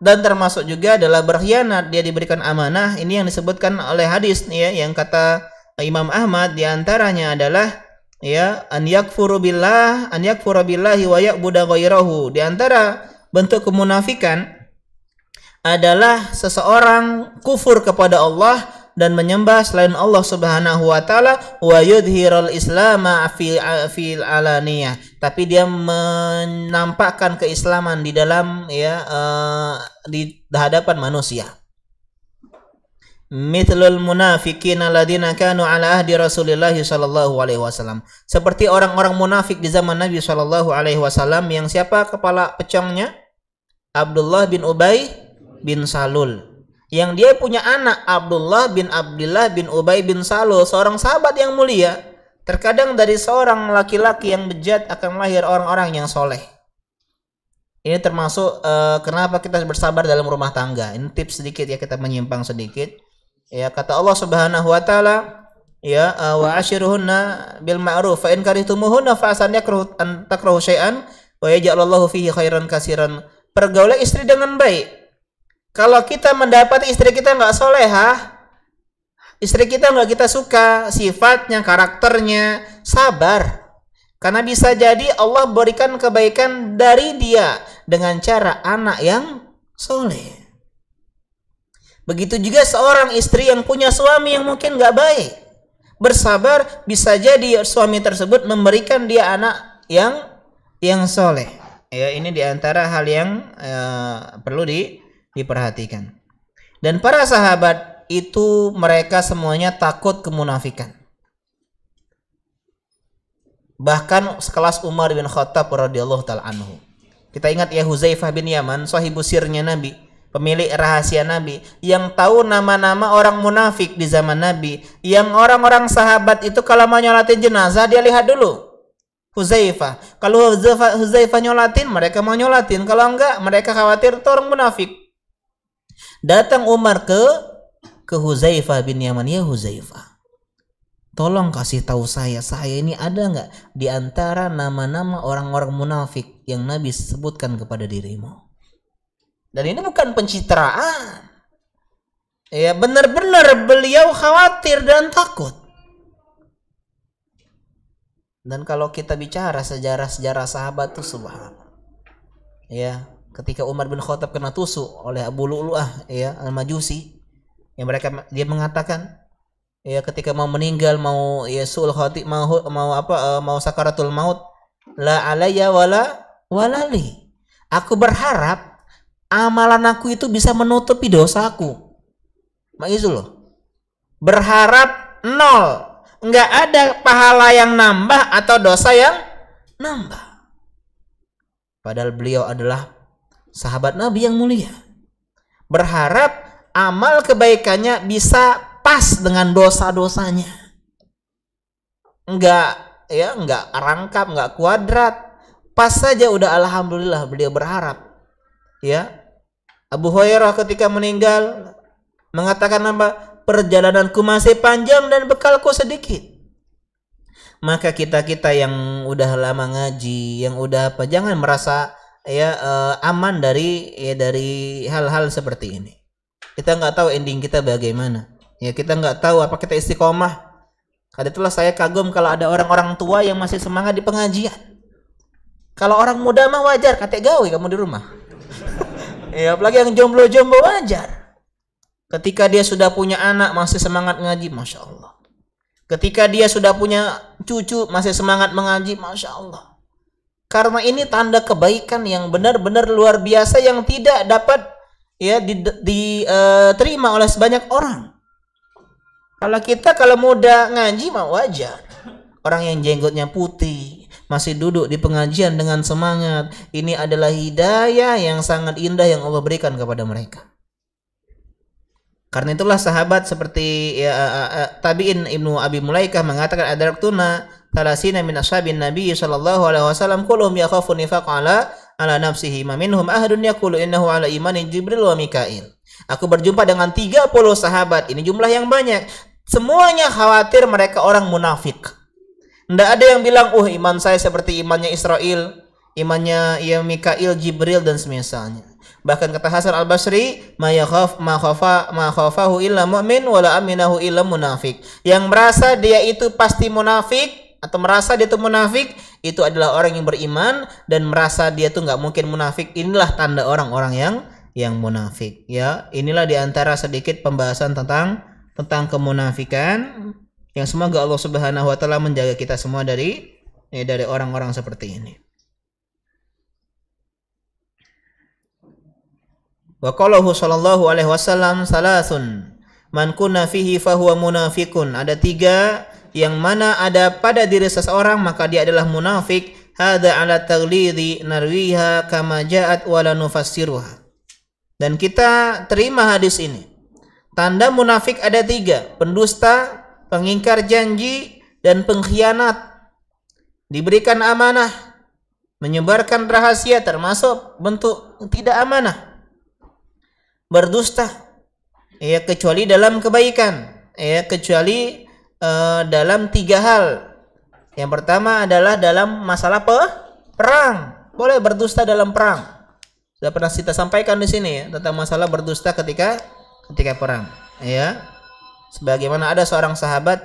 Dan termasuk juga adalah berkhianat, dia diberikan amanah. Ini yang disebutkan oleh hadis, ya, yang kata Imam Ahmad, diantaranya adalah ya an yakfuru billahi wa ya'budu ghairahu. Di antara bentuk kemunafikan adalah seseorang kufur kepada Allah dan menyembah selain Allah Subhanahu wa taala, wa yudhirul islama fil alaniyah, tapi dia menampakkan keislaman di dalam di hadapan manusia. Mithlul munafiqin alladzina kanu ala ahdi Rasulillah sallallahu alaihi wasallam. Seperti orang-orang munafik di zaman Nabi sallallahu alaihi wasallam yang siapa kepala pecongnya? Abdullah bin Ubay bin Salul. Yang dia punya anak Abdullah bin Ubay bin Salul, seorang sahabat yang mulia. Terkadang dari seorang laki-laki yang bejat akan lahir orang-orang yang soleh. Ini termasuk kenapa kita bersabar dalam rumah tangga. Ini tips sedikit ya, kita menyimpang sedikit. Ya, kata Allah Subhanahu wa taala, ya, wa ashiruhunna bil ma'ruf fa in karihtumuhunna fa asan an takrahu syai'an wa yaj'alallahu fihi khairan katsiran. Pergaulah istri dengan baik. Kalau kita mendapat istri kita enggak solehah, istri kita enggak kita suka sifatnya, karakternya, sabar. Karena bisa jadi Allah berikan kebaikan dari dia dengan cara anak yang soleh. Begitu juga seorang istri yang punya suami yang mungkin nggak baik. Bersabar, bisa jadi suami tersebut memberikan dia anak yang soleh. Ya, ini diantara hal yang perlu diperhatikan. Dan para sahabat itu mereka semuanya takut kemunafikan. Bahkan sekelas Umar bin Khattab radhiyallahu taala anhu. Kita ingat ya, Huzaifah bin Yaman, sahibu sirnya Nabi, pemilik rahasia Nabi, yang tahu nama-nama orang munafik di zaman Nabi, yang orang-orang sahabat itu kalau mau nyolatin jenazah dia lihat dulu Huzaifah. Kalau Huzaifah nyolatin, mereka mau nyolatin. Kalau enggak, mereka khawatir itu orang munafik. Datang Umar ke Huzaifah bin Yaman, ya Huzaifah, tolong kasih tahu saya ini ada enggak di antara nama-nama orang-orang munafik yang Nabi sebutkan kepada dirimu? Dan ini bukan pencitraan. Ya, benar-benar beliau khawatir dan takut. Dan kalau kita bicara sejarah-sejarah sahabat itu subhanallah. Ya, ketika Umar bin Khattab kena tusuk oleh Abu Lu'lu'ah ya Al-Majusi, yang dia mengatakan ya ketika mau meninggal, mau ya suul khati, mau sakaratul maut, la alayya walali. Aku berharap amalan aku itu bisa menutupi dosaku. Begitu loh. Berharap nol. Enggak ada pahala yang nambah atau dosa yang nambah. Padahal beliau adalah sahabat Nabi yang mulia. Berharap amal kebaikannya bisa pas dengan dosa-dosanya. Enggak rangkap, enggak kuadrat. Pas saja udah alhamdulillah, beliau berharap. Ya. Abu Hurairah ketika meninggal mengatakan apa? Perjalananku masih panjang dan bekalku sedikit. Maka kita yang udah lama ngaji, yang udah jangan merasa aman dari hal-hal seperti ini. Kita nggak tahu ending kita bagaimana. Ya kita nggak tahu apa kita istiqomah. Karena itulah saya kagum kalau ada orang-orang tua yang masih semangat di pengajian. Kalau orang muda mah wajar, kate gawe kamu di rumah. Ya apalagi yang jomblo-jomblo wajar. Ketika dia sudah punya anak masih semangat ngaji, Masya Allah. Ketika dia sudah punya cucu masih semangat mengaji, Masya Allah. Karena ini tanda kebaikan yang benar-benar luar biasa yang tidak dapat diterima oleh sebanyak orang. Kalau muda ngaji mah wajar. Orang yang jenggotnya putih masih duduk di pengajian dengan semangat. Ini adalah hidayah yang sangat indah yang Allah berikan kepada mereka. Karena itulah sahabat seperti Tabi'in Ibnu Abi Mulaikah mengatakan adaraktuna talasina min ashabin Nabi sallallahu alaihi wasallam kulluhum yakhafu nifaq ala nafsihi ma minhum ahadun yaqulu innahu ala imani Jibril wa Mikail. Aku berjumpa dengan 30 sahabat, ini jumlah yang banyak. Semuanya khawatir mereka orang munafik. Tidak ada yang bilang, iman saya seperti imannya Israel, imannya Mikail, Jibril dan semisalnya. Bahkan kata Hasan Al-Basri, ma khafahu illa mu'min wala aminahu illa munafik. Yang merasa dia itu pasti munafik atau merasa dia itu munafik, itu adalah orang yang beriman, dan merasa dia itu nggak mungkin munafik, inilah tanda orang-orang yang munafik. Ya, inilah diantara sedikit pembahasan tentang kemunafikan, yang semoga Allah Subhanahu wa taala menjaga kita semua dari orang-orang seperti ini. Wa qalahu sallallahu alaihi wasallam salasun man kunna fihi fahuwa munafikun. Ada 3 yang mana ada pada diri seseorang maka dia adalah munafik. Hadza ala taghlidhi narwiha kama ja'at wa la nufassiruha. Dan kita terima hadis ini. Tanda munafik ada 3, pendusta, pengingkar janji, dan pengkhianat. Diberikan amanah, menyebarkan rahasia termasuk bentuk tidak amanah. Berdusta kecuali dalam kebaikan, kecuali dalam 3 hal. Yang pertama adalah dalam masalah perang. Boleh berdusta dalam perang. Sudah pernah kita sampaikan di sini tentang masalah berdusta ketika perang. Sebagaimana ada seorang sahabat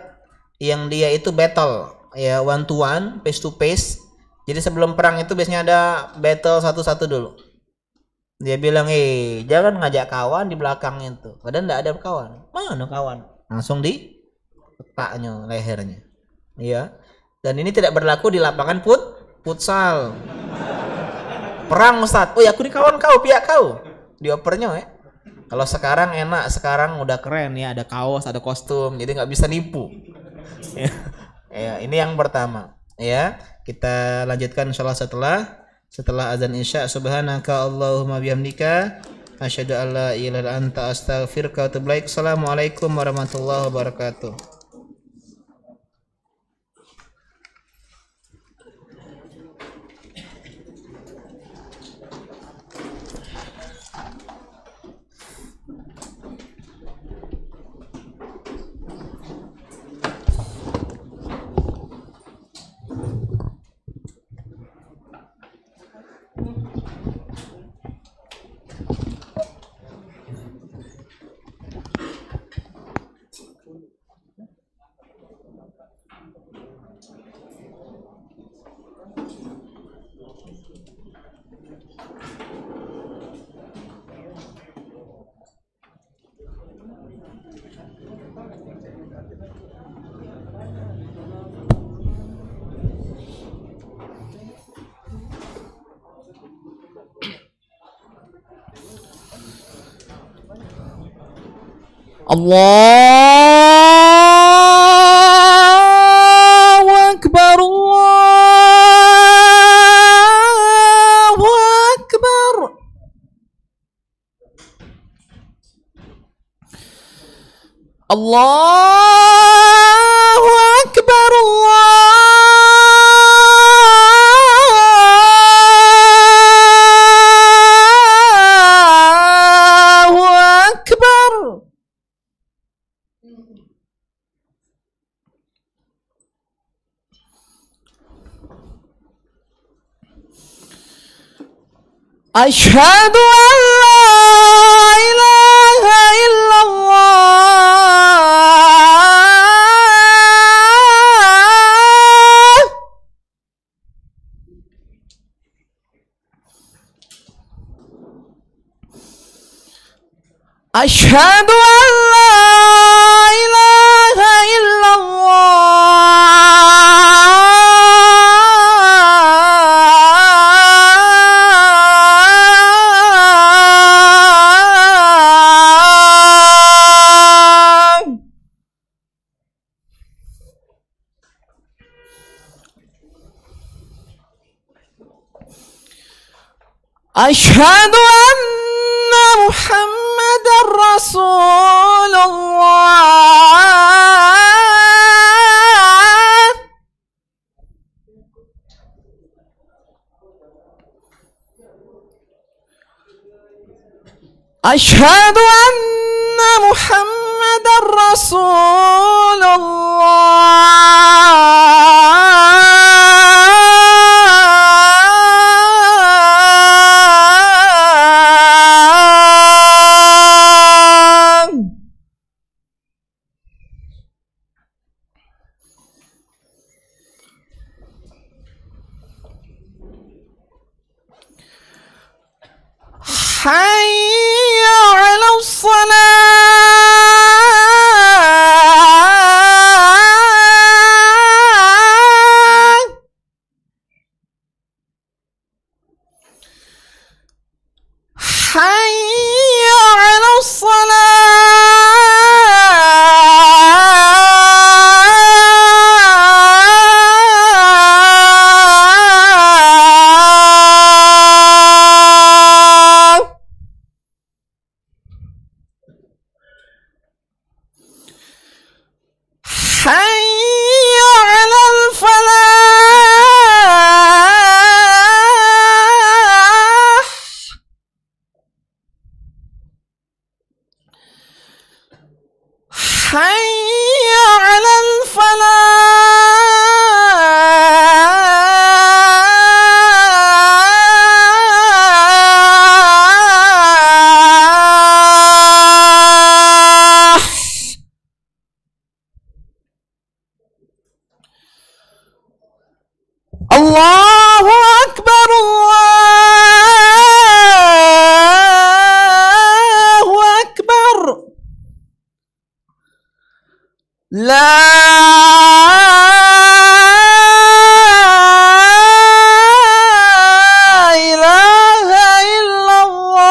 yang dia itu battle, one to one, face to face. Jadi sebelum perang itu biasanya ada battle satu-satu dulu. Dia bilang, jangan ngajak kawan di belakang itu. Padahal enggak ada kawan. Mana kawan? Langsung di letaknya lehernya. Dan ini tidak berlaku di lapangan futsal. Perang Ustaz. Aku di kawan kau, pihak kau. Diopernya Kalau sekarang enak, sekarang udah keren ada kaos, ada kostum, jadi nggak bisa nipu. Ini yang pertama. Kita lanjutkan insyaallah setelah azan isya. Subhanaka Allahumma bihamdika asyhadu an la ilaha illa anta astaghfiruka wa atubu ilaik. Assalamualaikum warahmatullahi wabarakatuh. Allahu Akbar, Allahu Akbar. Allahu Akbar, Allahu Akbar. Asyhadu an la ilaha illallah. Asyhadu an la ilaha illallah. Asyhadu anna Muhammadar Rasulullah. Asyhadu anna Muhammadar Rasulullah. Hayya 'alas salah. Hayya 'alas salah. Hayya 'alal falah. Hayya 'alal falah. Allahu Akbar, Allahu Akbar. La ilaha illallah.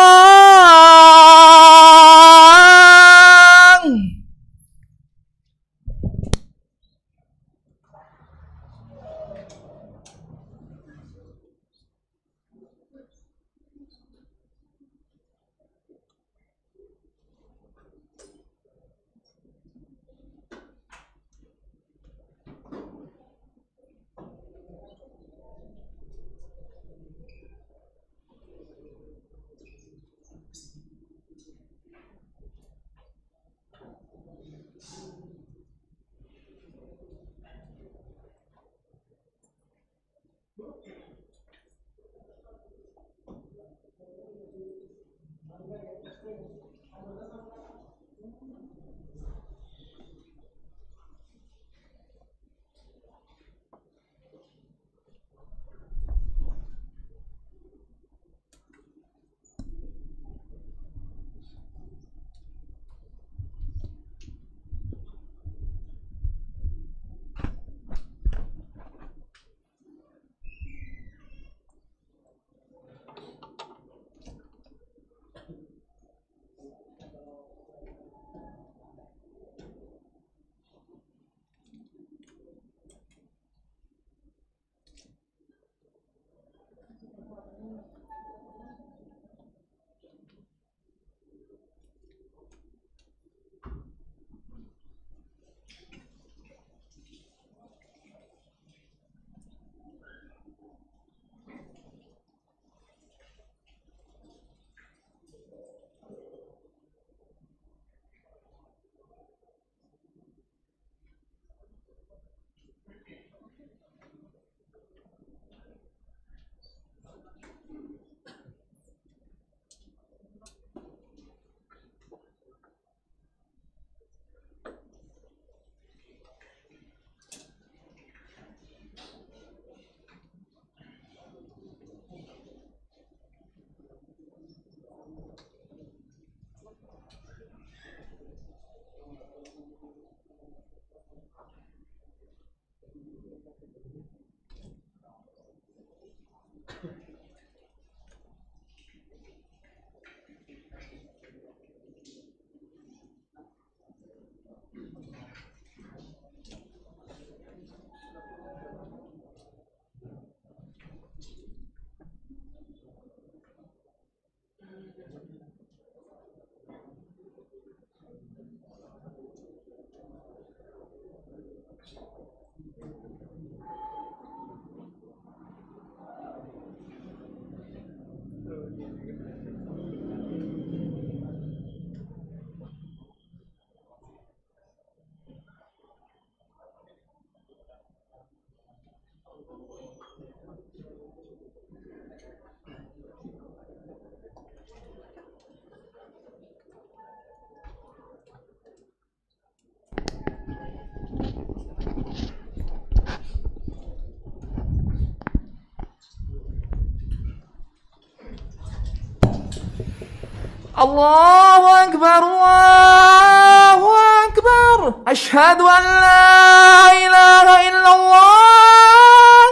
Allahu Akbar, Allahu Akbar. Asyhadu an la ilaha illallah.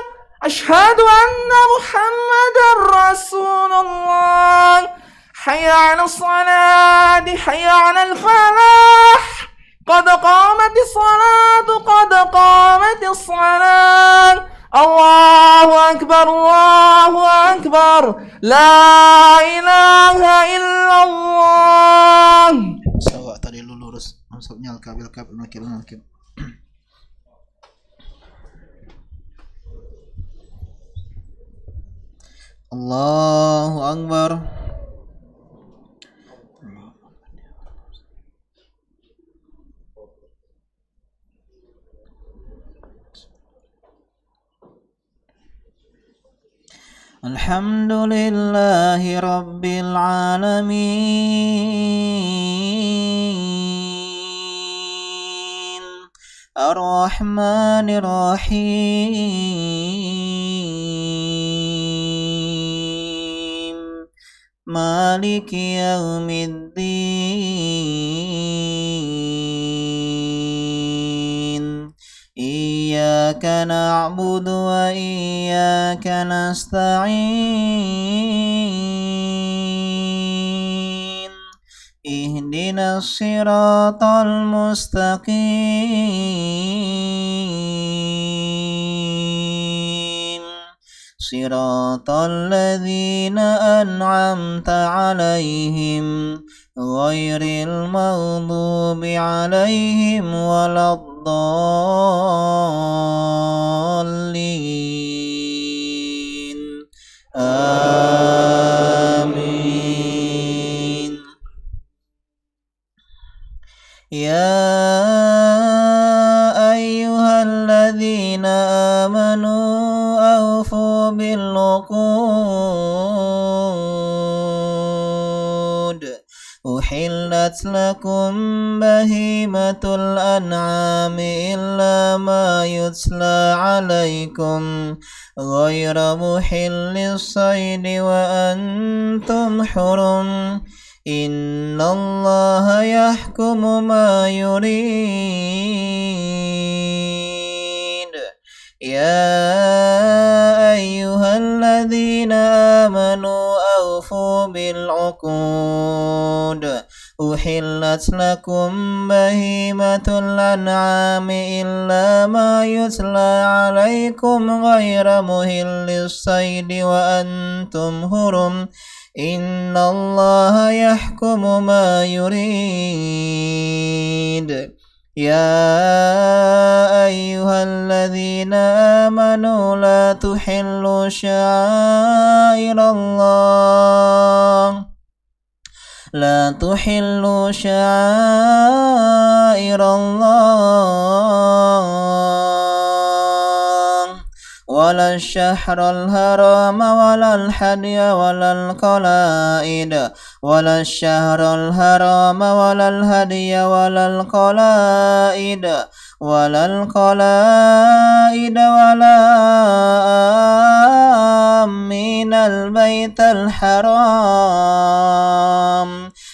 Asyhadu anna Muhammadar Rasulullah. Hayya 'alas salati, hayya 'alal falah. Qad qamatis salatu, qad qamatis salat. Allahu Akbar, Allahu Akbar. La ilaha illallah. Sawa tadi lu lurus. Maksudnya al-kabil nakib. Allahu Akbar. Alhamdulillahi Rabbil Alamin. Ar-Rahmanir Rahim. Maliki Yaumiddin. Iyyaka na'budu wa iyyaka nasta'in. Ihdinas siratal mustaqim. Siratal ladzina an'amta 'alaihim ghairil maghdubi 'alaihim waladdallin. Amin. Ya ayyuhalladzina amanu awfu bil uqud. Uhillat lakum bahimatul an'ami illa ma yutla 'alaikum ghayra muhillis saydi wa antum hurum. Innallaha yahkumu ma yurid. Ya ayyuhalladzina amanu awfu bil uqud. Uhillat lakum bahimatul an'ami illa ma yutla 'alaikum ghayra muhillis saydi wa antum hurum. Innallaha yahkumu ma yurid. Ya ayyuhalladzina amanu la tuhillu sya'airallah. La tuhillu sya'airallah wala syahral haram wala al-hadiya wala al-qalaid wala syahral haram wala al-hadiya wala al-qalaid wala al-qalaid wala minal baital haram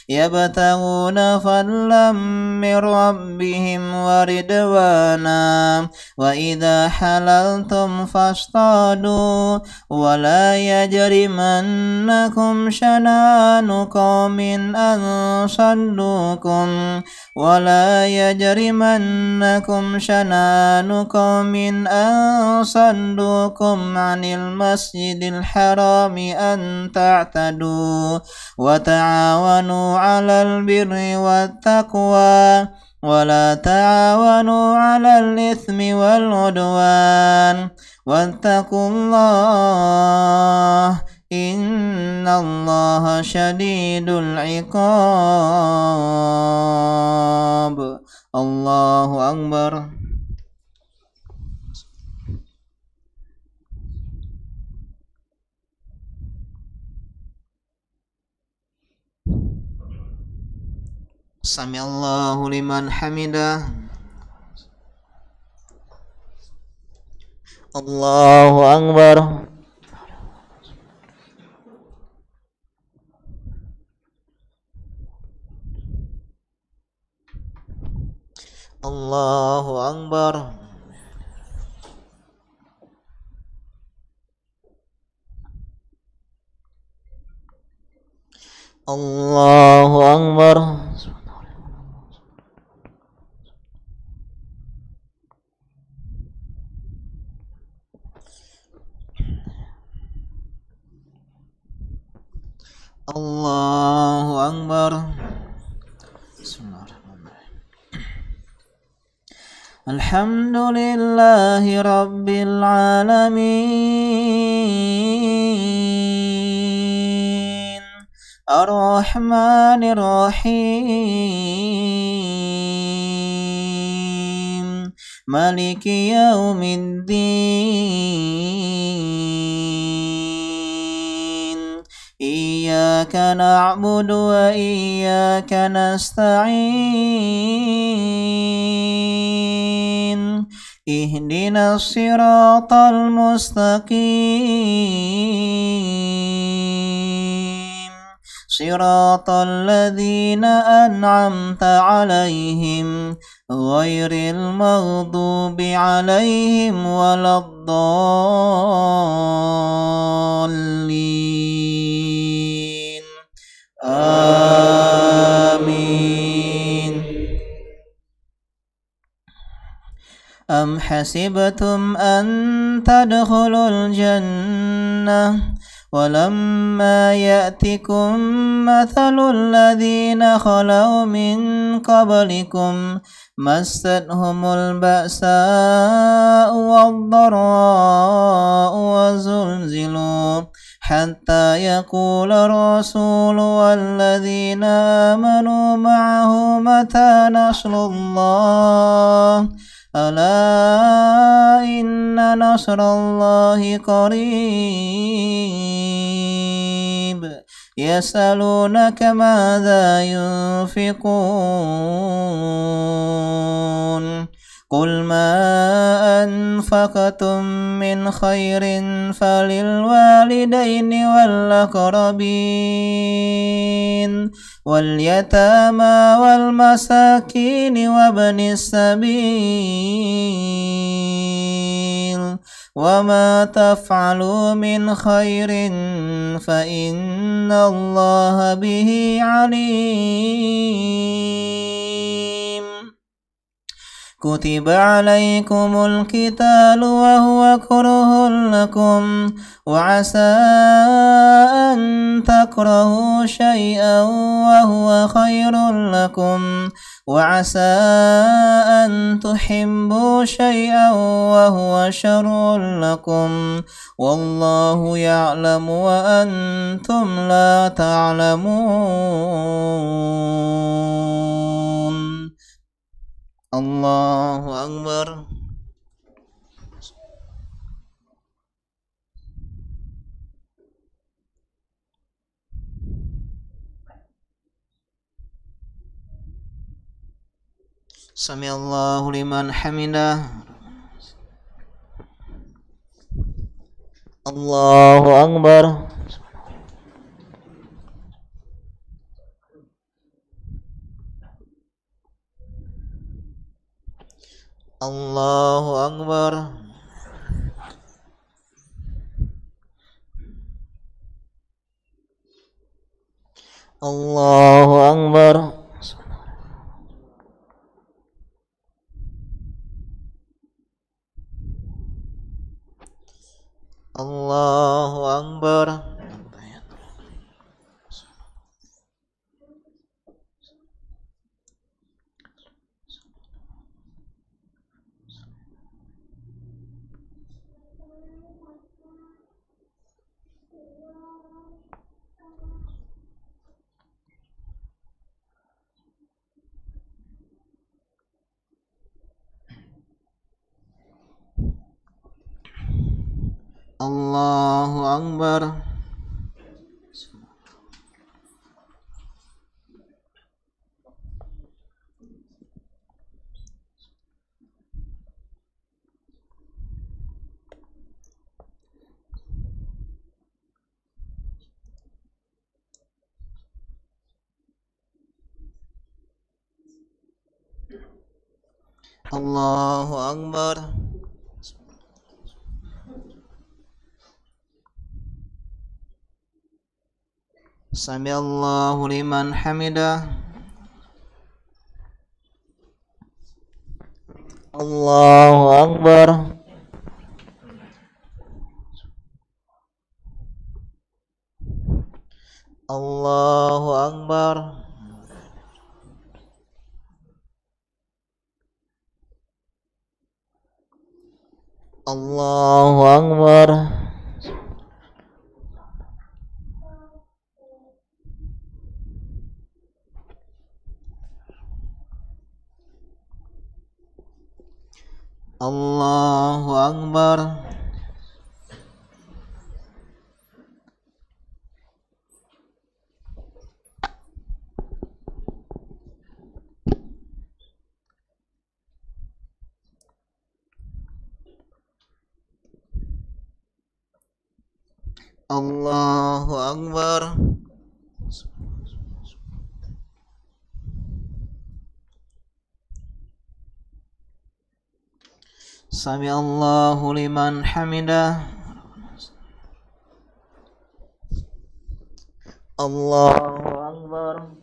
yabtaguna fadlan min rabbihim wa ridwana wa idha halaltum fastadu wa la yajrimannakum shana'anu qaumin an saddukum wa la yajrimannakum shana'anu qaumin an saddukum 'anil masjidil harami an ta'tadu wa ta'awanu 'alal birri wat taqwa wa la ta'awanu 'alal itsmi wal 'udwan wattaqullah innallaha syadidul 'iqab. Allahu akbar. Samiallahu liman hamidah. Allahu akbar. Allahu Akbar. Allahu Akbar. Allahu Akbar. Bismillahirrahmanirrahim. Alhamdulillahi Rabbil Alamin, Ar-Rahmanir Rahim, Maliki Yaumiddin. Iyyaka na'budu wa iyyaka nasta'in. Ihdinas siratal mustaqim. Siratal ladzina an'amta 'alaihim ghairil maghdubi 'alaihim waladdallin. Amin. Am hasibtum an tadkhulul jannah walamma ya'tikum mathalul ladzina khalau min qablikum massathumul ba'sa'u wad-dharra'u wa zulzilu hatta yaqula rasulu walladzina amanu ma'ahu mata nasrullah. Ala inna nasrallahi qarib. Yas'alunaka madza yunfiqun. Qul ma anfaqtum min khairin falil walidaini wal aqrabin wal yatama wal masakin wa ibnis sabil. Wa ma taf'alu min khairin fa innallaha bihi alim. Kutiba alaikumul qitalu wa huwa kurhun lakum wa asa an takrahu syai'an wa huwa khairun lakum wa asa an tuhibbu syai'an wa huwa syarrun lakum wallahu ya'lamu wa antum la ta'lamun. Allahu Akbar. Samiallahu liman hamidah. Allahu Akbar. Allahu Akbar. Allahu Akbar. Allahu Akbar. Allahu Akbar. Allahu Akbar. Sami Allahu liman hamidah. Allahu Akbar. Allahu Akbar. Allahu Akbar. Allahu Akbar. Allahu Akbar. Sami Allahu liman hamidah. Allahu Akbar.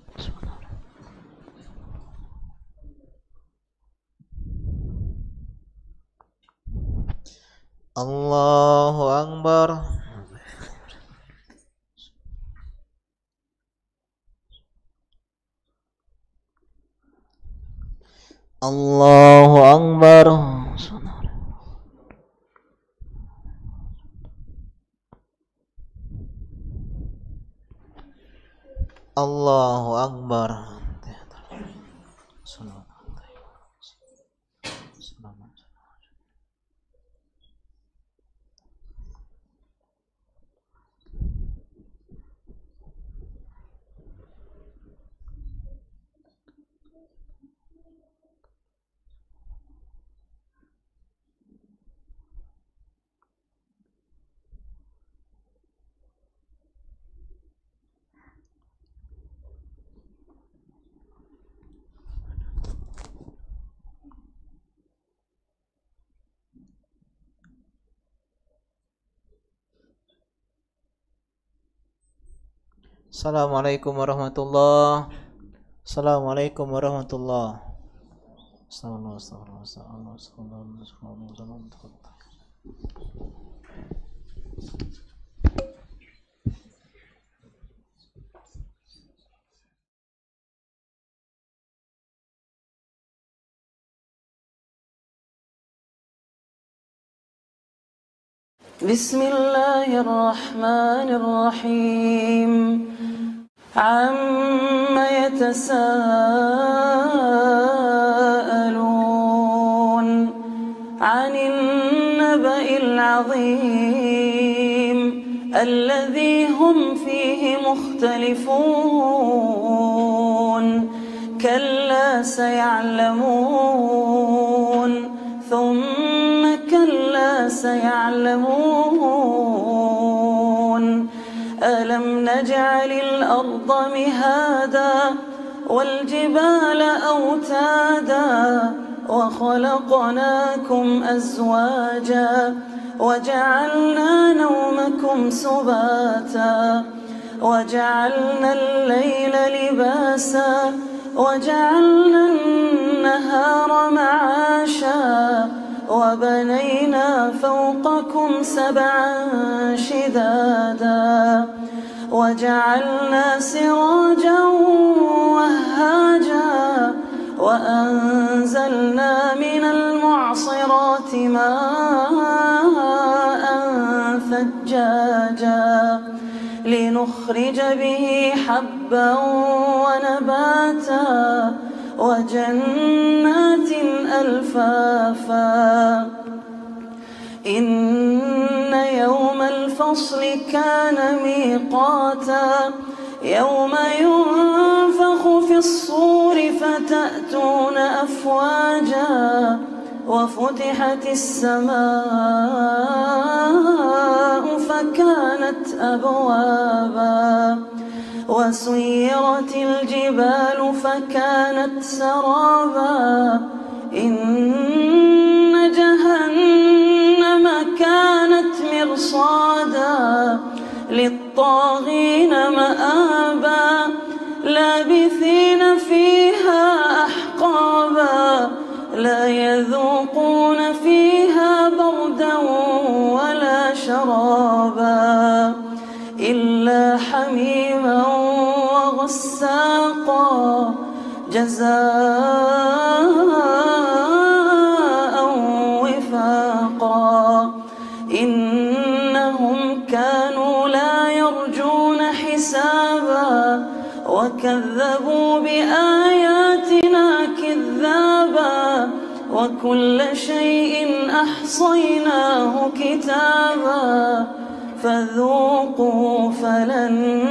Allahu Akbar. Allahu Akbar. Allahu Akbar. Assalamualaikum warahmatullahi. Assalamualaikum warahmatullahi. Bismillahirrahmanirrahim. عَمَّ يَتَسَاءَلُونَ عَنِ النَّبَإِ الْعَظِيمِ الَّذِي هُمْ فِيهِ مُخْتَلِفُونَ كَلَّا سَيَعْلَمُونَ ثُمَّ كَلَّا سَيَعْلَمُونَ أَلَمْ نَجْعَلِ الْأَرْضَ مِهَادًا وَالْجِبَالَ أَوْتَادًا وَخَلَقْنَاكُمْ أَزْوَاجًا وَجَعَلْنَا نَوْمَكُمْ سُبَاتًا وَجَعَلْنَا اللَّيْلَ لِبَاسًا وَجَعَلْنَا النَّهَارَ مَعَاشًا وَبَنَيْنَا فَوْقَكُمْ سَبْعًا شِدَادًا وَجَعَلْنَا سِرَاجًا وَهَّاجًا وَأَنزَلْنَا مِنَ الْمُعْصِرَاتِ مَاءً ثَجَّاجًا لِنُخْرِجَ بِهِ حَبًّا وَنَبَاتًا وَجَنَّاتٍ أَلْفَافًا إِنَّ يَوْمَ الْفَصْلِ كَانَ مِيقَاتًا يَوْمَ يُنفَخُ فِي الصُّورِ فَتَأْتُونَ أَفْوَاجًا وَفُتِحَتِ السَّمَاءُ فَكَانَتْ أَبْوَابًا وَسُيِّرَتِ الْجِبَالُ فَكَانَتْ سَرَابًا إِنَّ جزاء وفاقا إنهم كانوا لا يرجون حسابا وكذبوا بآياتنا كذابا وكل شيء أحصيناه كتابا فذوقوا فلن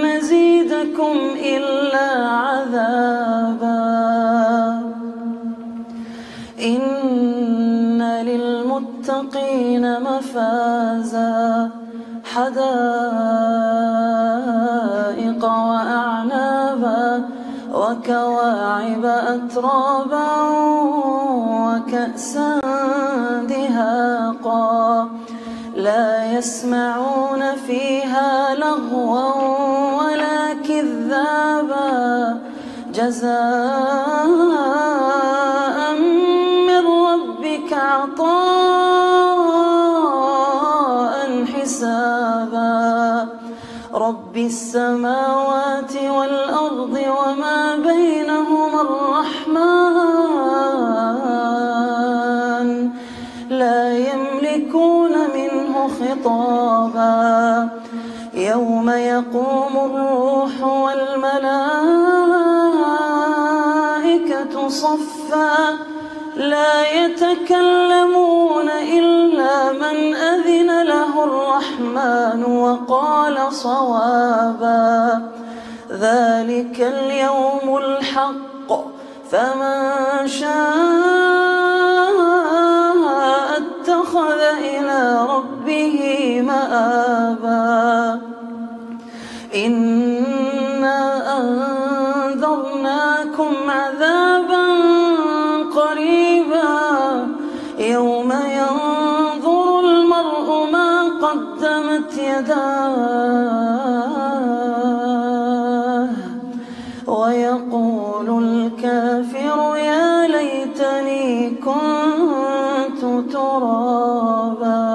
نزيدكم إلا عذابا إن للمتقين مفازا حدائق وأعنابا وكواعب أترابا وكأسا دهاقا لا يسمعون فيها لغوا ولا كذابا جزاء من ربك عطاء حسابا رب السماوات والأرض وما بينهما الرحمن لا يملكون منه خطابا يوم يقوم الروح والملائكة صفا لا يتكلمون إلا من أذن له الرحمن وقال صوابا ذلك اليوم الحق فمن شاء اتخذ إلى ربه مآبا إنا أنذرناكم عذابا قريبا يوم ينظر المرء ما قدمت يداه ويقول الكافر يا ليتني كنت ترابا.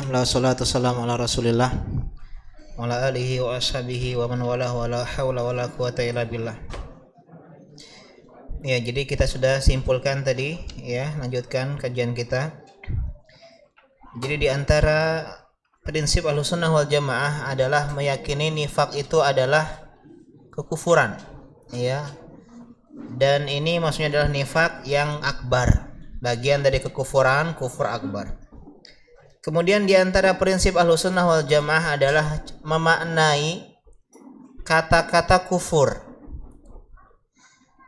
Alhamdulillah, salatu wassalamu ala Rasulillah wa ala alihi wa ashabihi wa man walahu wa la hawla wa la quwata illa billah. Ya, jadi kita sudah simpulkan tadi ya, lanjutkan kajian kita. Jadi di antara prinsip Ahlussunnah wal Jamaah adalah meyakini nifak itu adalah kekufuran, ya. Dan ini maksudnya adalah nifak yang akbar, bagian dari kekufuran, kufur akbar. Kemudian di antara prinsip Ahlussunnah wal Jamaah adalah memaknai kata-kata kufur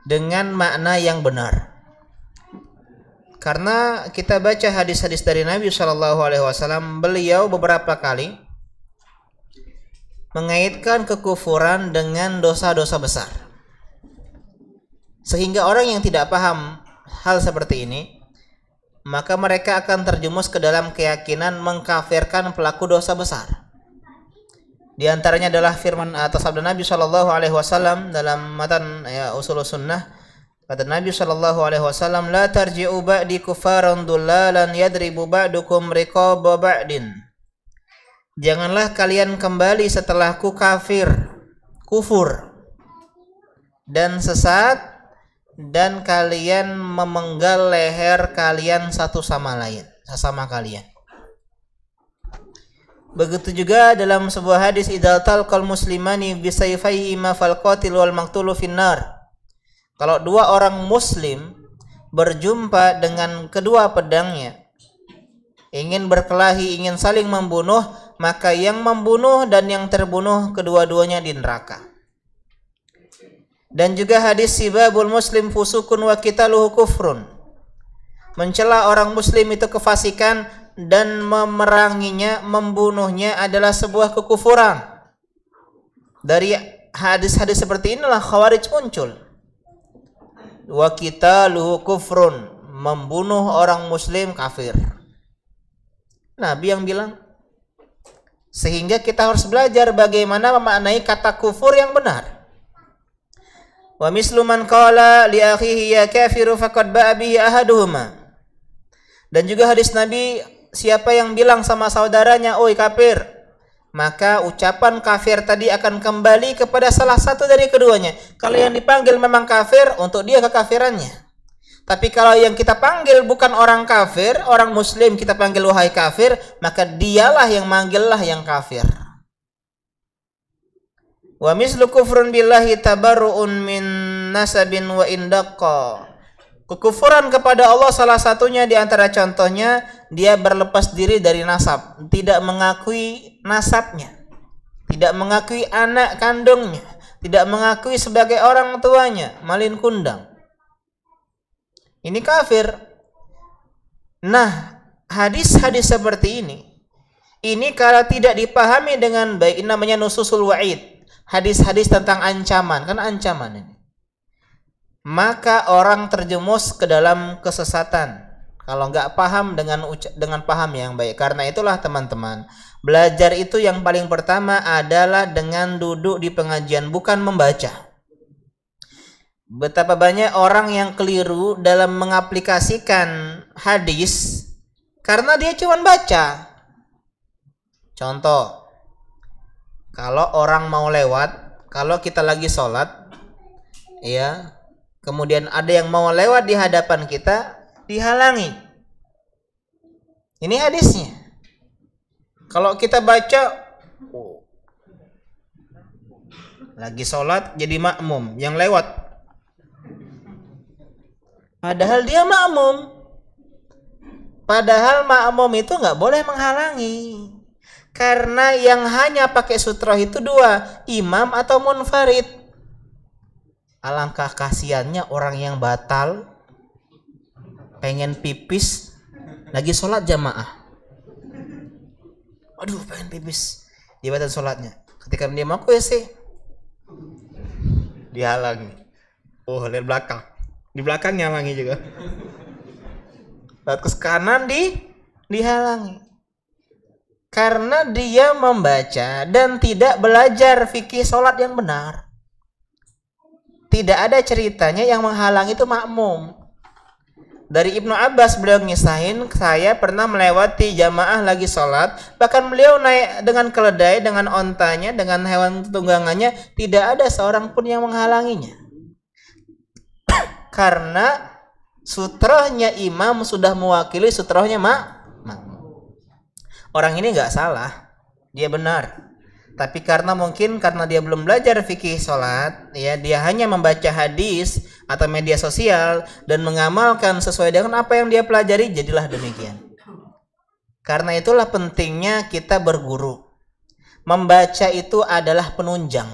dengan makna yang benar. Karena kita baca hadis-hadis dari Nabi SAW, beliau beberapa kali mengaitkan kekufuran dengan dosa-dosa besar. Sehingga orang yang tidak paham hal seperti ini, maka mereka akan terjumus ke dalam keyakinan mengkafirkan pelaku dosa besar. Di antaranya adalah firman atau sabda Nabi SAW dalam matan ya, Ushulus Sunnah. Kata Nabi SAW, la tarji'u ba'di kufaran dullalan yadribu ba'dukum riqaba ba'din. Janganlah kalian kembali setelahku kafir, kufur dan sesat, dan kalian memenggal leher kalian satu sama lain, sesama kalian. Begitu juga dalam sebuah hadis, idzal talqal muslimani bisayfaihi ma fal qatil wal maqtulu finnar. Kalau dua orang muslim berjumpa dengan kedua pedangnya, ingin berkelahi, ingin saling membunuh, maka yang membunuh dan yang terbunuh kedua-duanya di neraka. Dan juga hadis sibabul muslim fusukun wa qitaluhu kufrun. Mencela orang muslim itu kefasikan dan memeranginya, membunuhnya adalah sebuah kekufuran. Dari hadis-hadis seperti inilah Khawarij muncul. Wa qitaluhu kufrun, membunuh orang muslim kafir. Nabi yang bilang. Sehingga kita harus belajar bagaimana memaknai kata kufur yang benar. Wa mislu man qala li akhihi ya kafiru faqad ba'a bihi ahaduhuma. Dan juga hadis Nabi, siapa yang bilang sama saudaranya, "Oi kafir," maka ucapan kafir tadi akan kembali kepada salah satu dari keduanya. Kalau yang dipanggil memang kafir, untuk dia kekafirannya. Tapi kalau yang kita panggil bukan orang kafir, orang muslim kita panggil wahai kafir, maka dialah yang manggillah yang kafir. Wa mislu kufrun billahi tabarru'un min nasabin wa indaqqa. Kekufuran kepada Allah salah satunya di antara contohnya, dia berlepas diri dari nasab, tidak mengakui nasabnya, tidak mengakui anak kandungnya, tidak mengakui sebagai orang tuanya, malin kundang. Ini kafir. Nah, hadis-hadis seperti ini kalau tidak dipahami dengan baik, ini namanya nususul wa'id. Hadis-hadis tentang ancaman, kan ancaman ini. Maka orang terjemus ke dalam kesesatan kalau nggak paham dengan paham yang baik. Karena itulah teman-teman, belajar itu yang paling pertama adalah dengan duduk di pengajian, bukan membaca. Betapa banyak orang yang keliru dalam mengaplikasikan hadis karena dia cuma baca. Contoh, kalau orang mau lewat, kalau kita lagi sholat, ya, kemudian ada yang mau lewat di hadapan kita, dihalangi. Ini hadisnya. Kalau kita baca, lagi sholat jadi makmum, yang lewat. Padahal dia makmum. Padahal makmum itu nggak boleh menghalangi. Karena yang hanya pakai sutroh itu dua, imam atau munfarid. Alangkah kasihannya orang yang batal, pengen pipis, lagi sholat jamaah. Aduh, pengen pipis, dia batal sholatnya. Ketika dia mau ke WC, dihalangi. Oh, lihat belakang, di belakang nyalangi juga. Lihat ke kanan, dihalangi. Karena dia membaca dan tidak belajar fikih sholat yang benar. Tidak ada ceritanya yang menghalangi itu makmum. Dari Ibnu Abbas beliau ngisahin, saya pernah melewati jamaah lagi sholat, bahkan beliau naik dengan keledai, dengan ontanya, dengan hewan tunggangannya, tidak ada seorang pun yang menghalanginya. Karena sutrohnya imam sudah mewakili sutrohnya makmum. Orang ini nggak salah, dia benar. Tapi karena dia belum belajar fikih sholat, ya, dia hanya membaca hadis atau media sosial dan mengamalkan sesuai dengan apa yang dia pelajari, jadilah demikian. Karena itulah pentingnya kita berguru. Membaca itu adalah penunjang,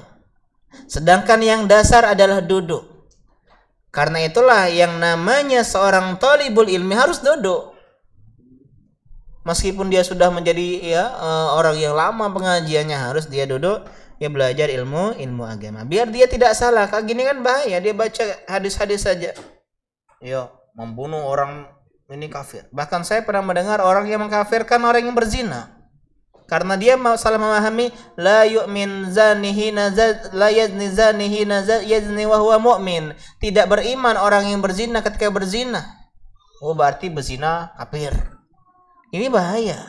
sedangkan yang dasar adalah duduk. Karena itulah yang namanya seorang thalibul ilmi harus duduk. Meskipun dia sudah menjadi orang yang lama pengajiannya, harus dia duduk, dia belajar ilmu agama. Biar dia tidak salah. Kayak gini kan bahaya, dia baca hadis-hadis saja. Yo, membunuh orang ini kafir. Bahkan saya pernah mendengar orang yang mengkafirkan orang yang berzina. Karena dia salah memahami la yu'min zanihi la yazni zanihi yazni wa huwa mu'min. Tidak beriman orang yang berzina ketika berzina. Oh, berarti berzina kafir. Ini bahaya.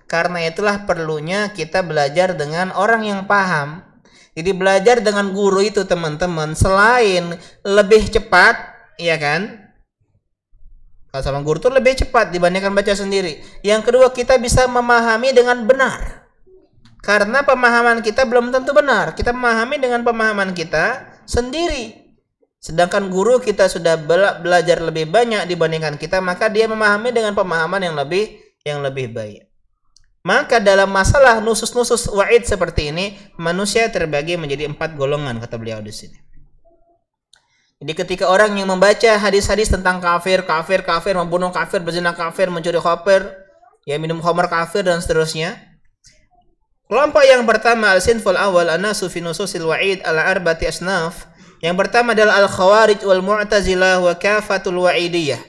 Karena itulah perlunya kita belajar dengan orang yang paham, Jadi belajar dengan guru itu teman-teman, selain lebih cepat, ya kan? Kalau sama guru itu lebih cepat dibandingkan baca sendiri. Yang kedua, kita bisa memahami dengan benar. Karena pemahaman kita belum tentu benar. Kita memahami dengan pemahaman kita sendiri. Sedangkan guru kita sudah belajar lebih banyak dibandingkan kita, maka dia memahami dengan pemahaman yang lebih baik. Maka dalam masalah nusus-nusus wa'id seperti ini, manusia terbagi menjadi 4 golongan, kata beliau di sini. Jadi ketika orang yang membaca hadis-hadis tentang kafir, membunuh kafir, berzina kafir, mencuri kafir, ya minum khamar kafir dan seterusnya. Kelompok yang pertama, al-sinful awal an-nasu fi nususil wa'id ala arba'ati asnaf. Yang pertama adalah al-khawarij wal mu'tazilah wa kafatul wa'idiyah.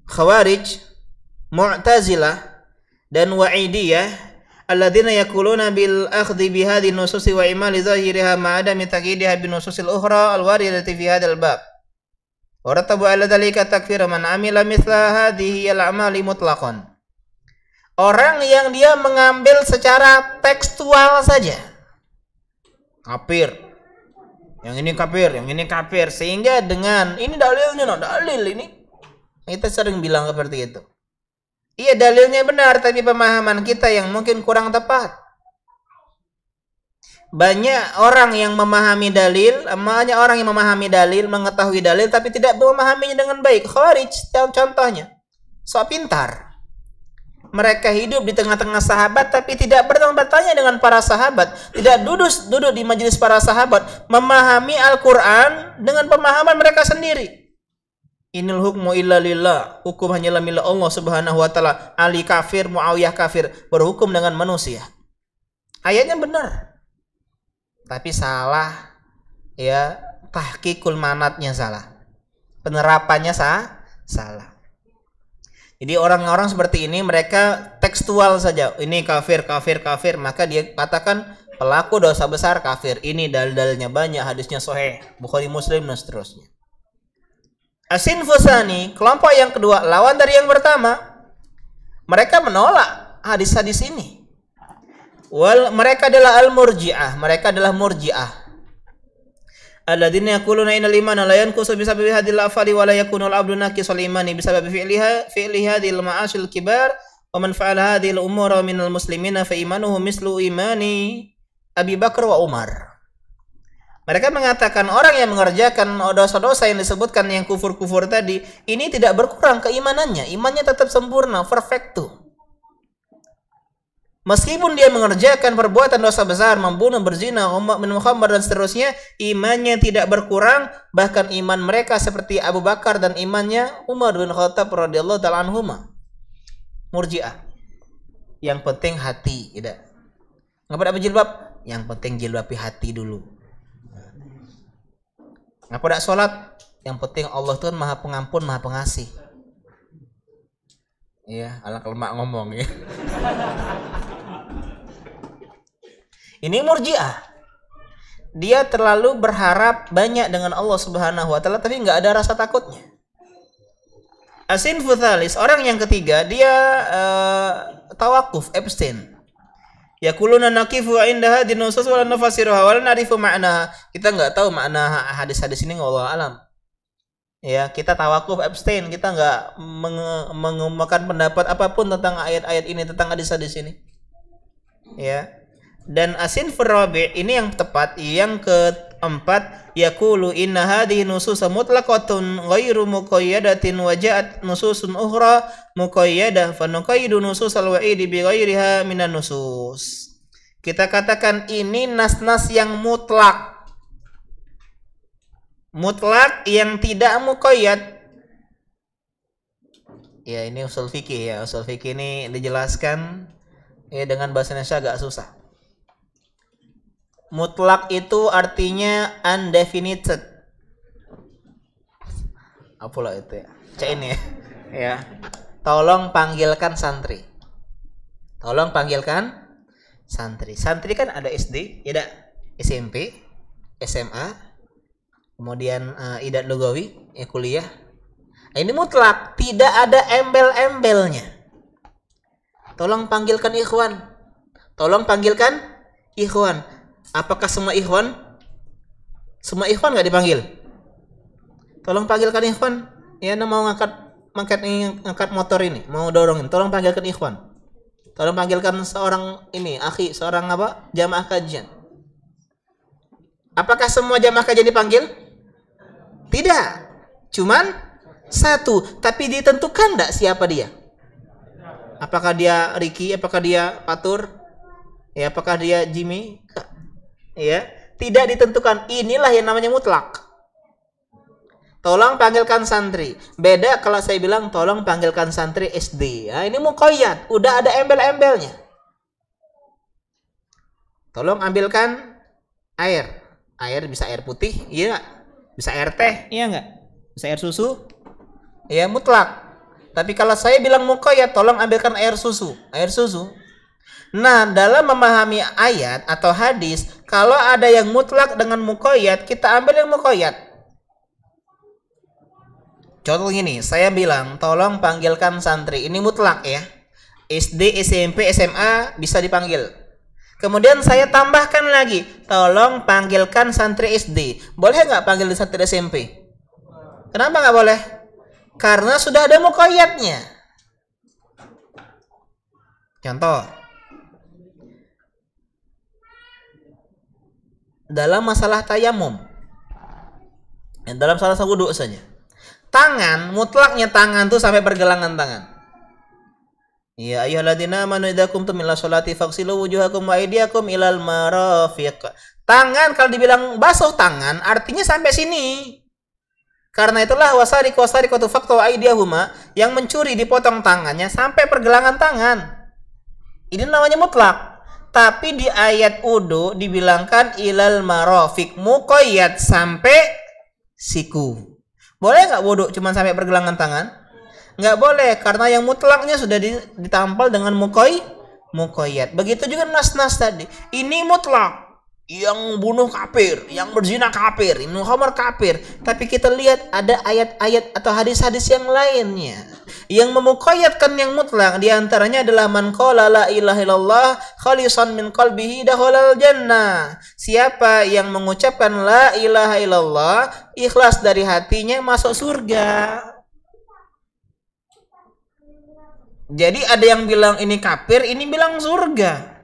Khawarij, mu'tazilah dan wa'idiyah alladzina yaquluna bil akhdhi bi hadhihi nususi wa imali zahiriha ma adami taqyidiha bin nususil ukhra al waridati fi hadzal bab. Wa rattabu ala dzalika takfir man amila mithla hadhihi al a'mali mutlaqan. Orang yang dia mengambil secara tekstual saja. Kafir. Yang ini kafir, yang ini kafir, sehingga dengan ini dalilnya, dalil ini. Kita sering bilang seperti itu. Iya, dalilnya benar, tapi pemahaman kita yang mungkin kurang tepat. Banyak orang yang memahami dalil, mengetahui dalil, tapi tidak memahaminya dengan baik. Khawarij, contohnya, sok pintar. Mereka hidup di tengah-tengah sahabat, tapi tidak bertanya dengan para sahabat, tidak duduk di majelis para sahabat, memahami Al-Quran dengan pemahaman mereka sendiri. Inil hukmu illa lillah, hukum hanyalah milik Allah Subhanahu wa taala. Ali kafir, Muawiyah kafir, berhukum dengan manusia. Ayatnya benar. Tapi salah, ya, tahqiqul manatnya salah. Penerapannya salah. Jadi orang-orang seperti ini mereka tekstual saja. Ini kafir, maka dia katakan pelaku dosa besar kafir. Ini dalil-dalilnya banyak, hadisnya sahih, Bukhari, Muslim dan seterusnya. Asinfusani, kelompok yang kedua, lawan dari yang pertama. Mereka menolak hadis-hadis ini. Mereka adalah al-murji'ah. Mereka adalah murji'ah. Alladzina yaquluna innal imana la yanqusu bisababi hadhil afali wa la yakunu al-'abdu naqisul imani bisababi fi'li hadhil ma'asil kibar wa man fa'ala hadhil umura minal muslimina fa imanuhu mislu imani Abi Bakar wa Umar. Mereka mengatakan orang yang mengerjakan dosa-dosa yang disebutkan yang kufur-kufur tadi, ini tidak berkurang keimanannya. Imannya tetap sempurna, perfecto. Meskipun dia mengerjakan perbuatan dosa besar, membunuh, berzina, minum khamar dan seterusnya, imannya tidak berkurang. Bahkan iman mereka seperti Abu Bakar dan imannya Umar bin Khattab radhiyallahu ta'ala anhuma. Murji'ah. Yang penting hati, tidak. Ngapa ada berjilbab? Yang penting jilbabi hati dulu. Ngapa tidak sholat? Yang penting Allah itu Maha Pengampun, Maha Pengasih. Iya, ala kelemak ngomong ya. Ini murji'ah. Dia terlalu berharap banyak dengan Allah Subhanahu wa taala tapi nggak ada rasa takutnya. Asinfu tsalis, orang yang ketiga, dia tawakuf, abstain. Yaquluna naqifu inda hadhihi nusus wa la nafasiruha wa la na'rifu ma'naha. Kita enggak tahu makna hadis-hadis ini, wallahu alam. Ya, kita tawakuf, abstain, kita enggak mengumumkan pendapat apapun tentang ayat-ayat ini, tentang hadis-hadis ini. Ya. Dan asin farabi, ini yang tepat, yang keempat, yaqulu inna hadhihi nusus mutlaqatun ghairu muqayyadatin wa ja'at nususun ukhra muqayyadah fa nuqayyidu nususal wa'idi bi ghairiha minan nusus. Kita katakan ini nas-nas yang mutlak. Mutlak yang tidak muqayyad. Ya, ini usul fikih ya. Usul fikih ini dijelaskan ya dengan bahasa Indonesia agak susah. Mutlak itu artinya undefined. Apalah itu ya? Cek ini ya. Ya. Tolong panggilkan santri. Tolong panggilkan santri. Santri kan ada SD, ya, SMP, SMA, kemudian idat lugawi, ya, kuliah. Ini mutlak, tidak ada embel-embelnya. Tolong panggilkan ikhwan. Tolong panggilkan ikhwan. Apakah semua ikhwan? Semua ikhwan nggak dipanggil? Tolong panggilkan ikhwan. Ya, mau ngangkat motor ini, mau dorongin. Tolong panggilkan ikhwan. Tolong panggilkan seorang ini, akhi, seorang apa? Jamaah kajian. Apakah semua jamaah kajian dipanggil? Tidak. Cuman satu, tapi ditentukan enggak siapa dia? Apakah dia Ricky, apakah dia Fatur? Ya, apakah dia Jimmy? Ya, tidak ditentukan. Inilah yang namanya mutlak. Tolong panggilkan santri. Beda kalau saya bilang tolong panggilkan santri SD. Ya, ini muqayyad, udah ada embel-embelnya. Tolong ambilkan air. Air bisa air putih, iya. Bisa air teh, iya enggak? Bisa air susu? Ya, mutlak. Tapi kalau saya bilang muqayyad, tolong ambilkan air susu. Air susu. Nah, dalam memahami ayat atau hadis, kalau ada yang mutlak dengan muqayyad, kita ambil yang muqayyad. Contoh gini, saya bilang, tolong panggilkan santri. Ini mutlak ya. SD, SMP, SMA bisa dipanggil. Kemudian saya tambahkan lagi, tolong panggilkan santri SD. Boleh nggak panggil santri SMP? Kenapa nggak boleh? Karena sudah ada muqayyadnya. Contoh, dalam masalah tayamum, dalam salah satu wudhu saja, tangan, mutlaknya tangan tuh sampai pergelangan tangan. Ya ayyuhalladzina amanu idza qumtum ila sholati faghsilu wujuhakum wa aydiyakum ilal marafiq. Tangan kalau dibilang basuh tangan artinya sampai sini. Karena itulah wasariqatu faqtu aydiyahuma, yang mencuri dipotong tangannya sampai pergelangan tangan. Ini namanya mutlak. Tapi di ayat wudu dibilangkan ilal marafiq, muqayyad sampai siku. Boleh nggak wudu cuma sampai pergelangan tangan? Nggak boleh, karena yang mutlaknya sudah ditampal dengan muqayyad. Begitu juga nas-nas tadi. Ini mutlak. Yang bunuh kafir, yang berzina kafir, ini khamar kafir. Tapi kita lihat ada ayat-ayat atau hadis-hadis yang lainnya yang memuqayyadkan yang mutlak. Di antaranya adalah man qala la ilaha illallah khalisan min qalbihi dakhalal jannah. Siapa yang mengucapkan la ilaha illallah ikhlas dari hatinya masuk surga. Jadi ada yang bilang ini kafir, ini bilang surga.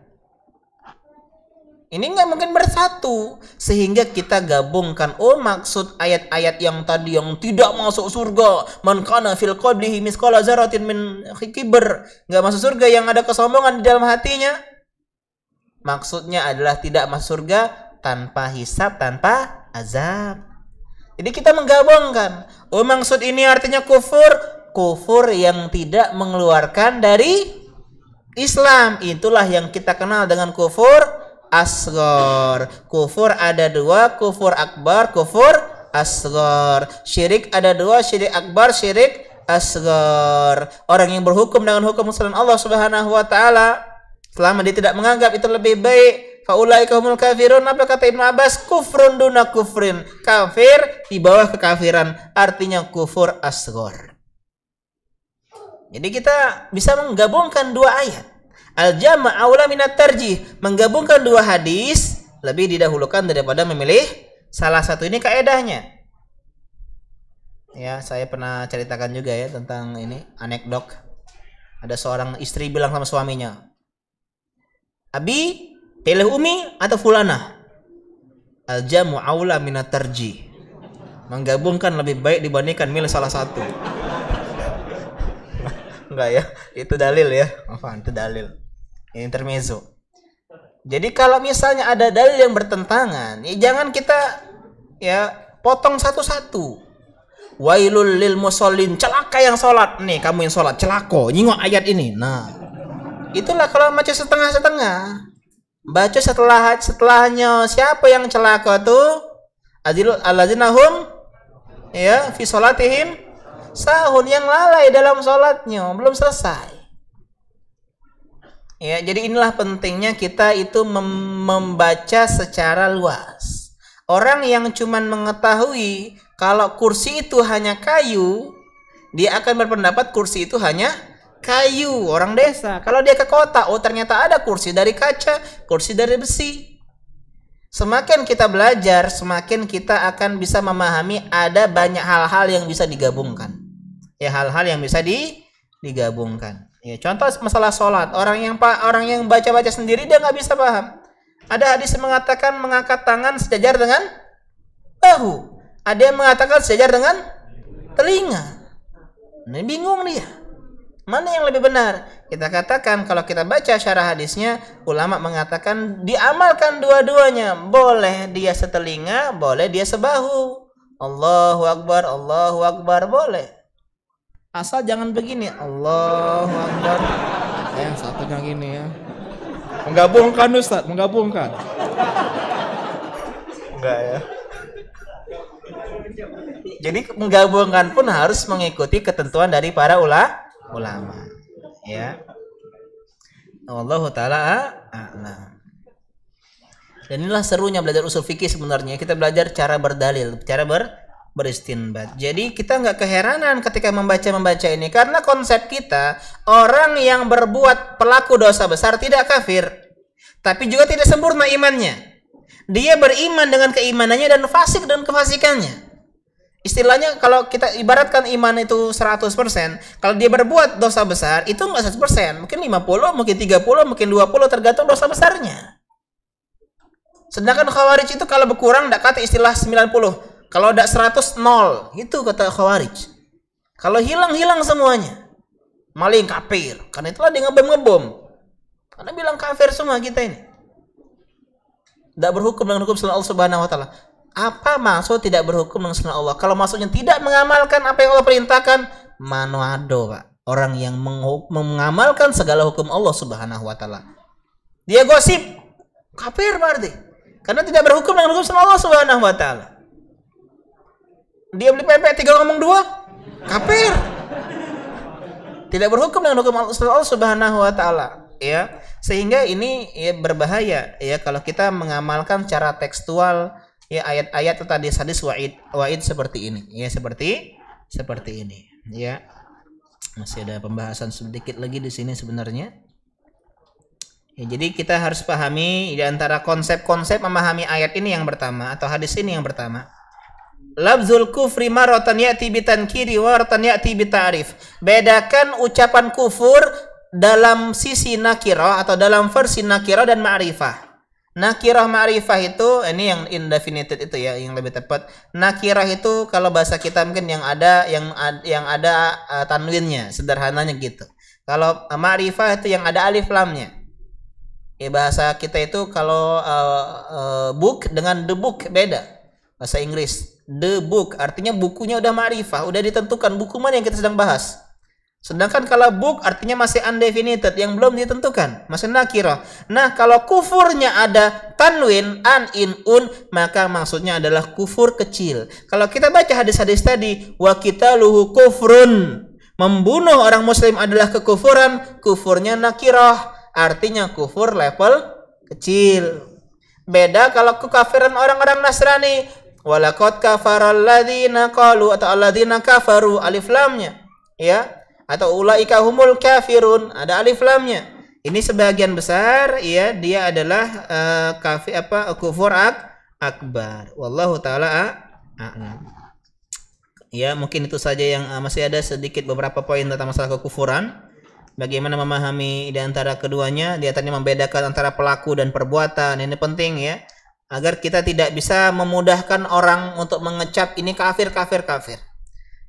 Ini nggak mungkin bersatu, sehingga kita gabungkan. Oh, maksud ayat-ayat yang tadi yang tidak masuk surga, man kana fil qalbihi misqala dzarratin min kibr, nggak masuk surga yang ada kesombongan di dalam hatinya. Maksudnya adalah tidak masuk surga tanpa hisab, tanpa azab. Jadi kita menggabungkan. Oh, maksud ini artinya kufur yang tidak mengeluarkan dari Islam. Itulah yang kita kenal dengan kufur asghar. Kufur ada dua, kufur akbar, kufur asghar. Syirik ada dua, syirik akbar, syirik asghar. Orang yang berhukum dengan hukum selain Allah Subhanahu wa taala, selama dia tidak menganggap itu lebih baik, faulaika humul kafirun. Apa kata Ibnu Abbas? Kufrun duna kufrin. Kafir di bawah kekafiran, artinya kufur asghar. Jadi kita bisa menggabungkan dua ayat. Al-jama' aula minat tarjih, menggabungkan dua hadis lebih didahulukan daripada memilih salah satu. Ini kaedahnya. Ya, saya pernah ceritakan juga ya tentang ini anekdot. Ada seorang istri bilang sama suaminya, "Abi, pilih Umi atau Fulanah?" Al-jamu aula minat tarjih. Menggabungkan lebih baik dibandingkan milih salah satu. Enggak ya, itu dalil ya. Apa itu dalil? Intermezzo. Jadi kalau misalnya ada dalil yang bertentangan, ya jangan kita ya potong satu-satu. Wailul lil musallin, celaka yang sholat. Nih kamu yang sholat, celako, nyingok ayat ini. Nah, itulah kalau baca setengah-setengah. Baca setelahnya siapa yang celaka tuh? Alladzina hum ya fi sholatihim sahun, yang lalai dalam sholatnya, belum selesai. Ya, jadi inilah pentingnya kita itu membaca secara luas. Orang yang cuman mengetahui kalau kursi itu hanya kayu, dia akan berpendapat kursi itu hanya kayu. Orang desa, kalau dia ke kota, oh ternyata ada kursi dari kaca, kursi dari besi. Semakin kita belajar, semakin kita akan bisa memahami ada banyak hal-hal yang bisa digabungkan. Ya, hal-hal yang bisa digabungkan. Ya, contoh masalah sholat, orang yang baca-baca sendiri dia nggak bisa paham. Ada hadis yang mengatakan mengangkat tangan sejajar dengan bahu. Ada yang mengatakan sejajar dengan telinga. Nah, bingung dia. Mana yang lebih benar? Kita katakan kalau kita baca syarah hadisnya, ulama mengatakan diamalkan dua-duanya. Boleh dia setelinga, boleh dia sebahu. Allahu Akbar, boleh. Asal jangan begini, Allahu Akbar. Yang satunya gini ya. Menggabungkan Ustaz, menggabungkan. Enggak ya. Jadi menggabungkan pun harus mengikuti ketentuan dari para ulama. Ya. Wallahu taala a'lam. Dan inilah serunya belajar usul fikih sebenarnya. Kita belajar cara berdalil, cara beristinbat. Jadi kita nggak keheranan ketika membaca ini, karena konsep kita orang yang berbuat pelaku dosa besar tidak kafir, tapi juga tidak sempurna imannya. Dia beriman dengan keimanannya dan fasik dengan kefasikannya. Istilahnya kalau kita ibaratkan iman itu 100%, kalau dia berbuat dosa besar itu nggak 100%, mungkin 50, mungkin 30, mungkin 20, tergantung dosa besarnya. Sedangkan Khawarij itu kalau berkurang tidak kata istilah 90. Kalau ada 100, 0. Itu kata Khawarij. Kalau hilang semuanya. Maling kafir. Karena itulah dia ngebom. Karena bilang kafir semua kita ini. Tidak berhukum dengan hukum Allah Subhanahu wa taala. Apa maksud tidak berhukum dengan sunnah Allah? Kalau maksudnya tidak mengamalkan apa yang Allah perintahkan, manuado, Pak. Orang yang mengamalkan segala hukum Allah Subhanahu wa taala. Dia gosip, kafir berarti. Karena tidak berhukum dengan hukum sunnah Allah Subhanahu wa taala. Dia beli pempek 3 ngomong 2, kafir. Tidak berhukum dengan hukum Allah Subhanahu wa taala, ya. Sehingga ini ya berbahaya ya kalau kita mengamalkan secara tekstual ya ayat-ayat atau hadis-hadis wa'id seperti ini. Ya seperti ini, ya. Masih ada pembahasan sedikit lagi di sini sebenarnya. Ya, jadi kita harus pahami di antara konsep-konsep memahami ayat ini yang pertama atau hadis ini yang pertama. Lafzul kufri maratan ya'ti bitankiri wa maratan ya'ti bitarif. Bedakan ucapan kufur dalam sisi nakirah atau dalam versi nakirah dan ma'rifah. Nakirah ma'rifah itu ini yang indefinite itu ya, yang lebih tepat. Nakirah itu kalau bahasa kita mungkin yang ada tanwinnya, sederhananya gitu. Kalau ma'rifah itu yang ada alif lamnya. Ya, bahasa kita itu kalau book dengan the book beda. Bahasa Inggris the book artinya bukunya udah ma'rifah, udah ditentukan buku mana yang kita sedang bahas. Sedangkan kalau book artinya masih undefined, yang belum ditentukan, masih nakirah. Nah, kalau kufurnya ada tanwin, an, in, un, maka maksudnya adalah kufur kecil. Kalau kita baca hadis-hadis tadi, wa qitaluhu kufrun, membunuh orang muslim adalah kekufuran, kufurnya nakirah, artinya kufur level kecil. Beda kalau kekafiran orang-orang Nasrani, walaqad kafaral ladzina qalu atau alladzina kafaru, alif lamnya, ya. Atau ulaika humul kafirun, ada alif lamnya. Ini sebagian besar ya dia adalah kufur akbar. Wallahu taala a'lam. Ya, mungkin itu saja yang masih ada sedikit beberapa poin tentang masalah kekufuran. Bagaimana memahami di antara keduanya, di antaranya membedakan antara pelaku dan perbuatan. Ini penting ya, agar kita tidak bisa memudahkan orang untuk mengecap ini kafir.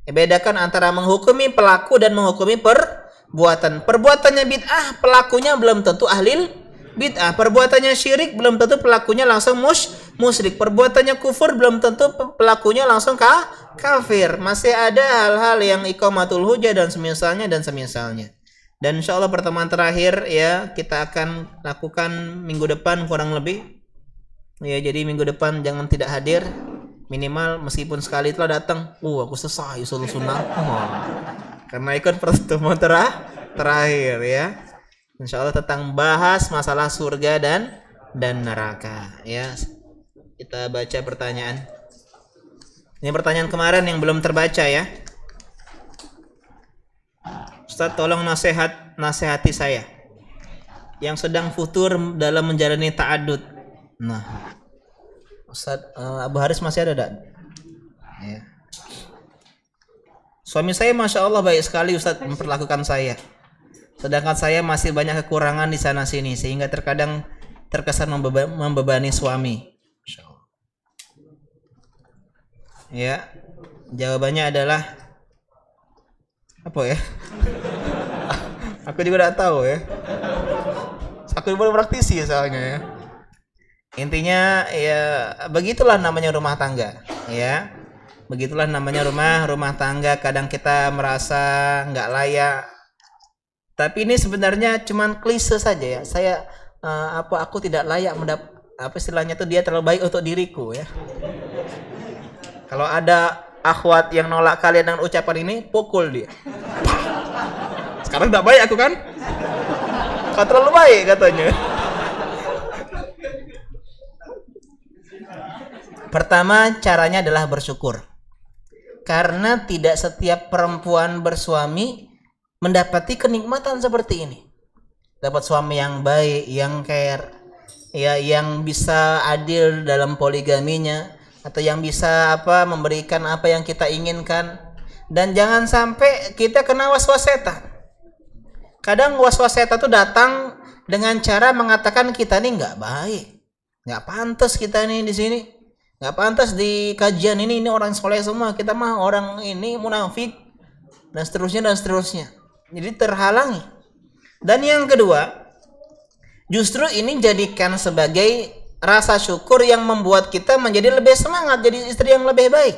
Bedakan antara menghukumi pelaku dan menghukumi perbuatan. Perbuatannya bid'ah, pelakunya belum tentu ahli bid'ah. Perbuatannya syirik, belum tentu pelakunya langsung musyrik. Perbuatannya kufur, belum tentu pelakunya langsung kafir. Masih ada hal-hal yang iqamatul hujjah dan semisalnya. Dan insya Allah pertemuan terakhir ya kita akan lakukan minggu depan kurang lebih. Ya, jadi minggu depan jangan tidak hadir. Minimal meskipun sekali telah datang, aku selesai usul sunnah. Karena ikut pertemuan terakhir ya. Insya Allah tentang bahas masalah surga dan neraka ya. Kita baca pertanyaan. Ini pertanyaan kemarin yang belum terbaca ya. Ustaz, tolong nasihati saya yang sedang futur dalam menjalani ta'adud. Nah, Ustaz Abu Haris masih ada tak? Ya. Suami saya Masya Allah baik sekali Ustaz memperlakukan saya. Sedangkan saya masih banyak kekurangan di sana sini sehingga terkadang terkesan membebani suami. Masya Allah. Ya, jawabannya adalah apa ya? Aku juga tidak tahu ya. Aku baru praktisi soalnya ya. Intinya ya begitulah namanya rumah tangga ya. Begitulah namanya rumah tangga. Kadang kita merasa nggak layak. Tapi ini sebenarnya cuman klise saja ya. Saya aku tidak layak istilahnya tuh dia terlalu baik untuk diriku ya. Kalau ada akhwat yang nolak kalian dengan ucapan ini, pukul dia. Sekarang tidak baik aku kan? Kau terlalu baik katanya. Pertama, caranya adalah bersyukur. Karena tidak setiap perempuan bersuami mendapati kenikmatan seperti ini. Dapat suami yang baik, yang care, ya, yang bisa adil dalam poligaminya, atau yang bisa memberikan apa yang kita inginkan. Dan jangan sampai kita kena was-was setan. Kadang was-was setan itu datang dengan cara mengatakan kita ini nggak baik, nggak pantas kita ini di sini. Nggak pantas di kajian ini orang soleh semua, kita mah orang ini munafik dan seterusnya. Jadi terhalangi. Dan yang kedua, justru ini jadikan sebagai rasa syukur yang membuat kita menjadi lebih semangat jadi istri yang lebih baik.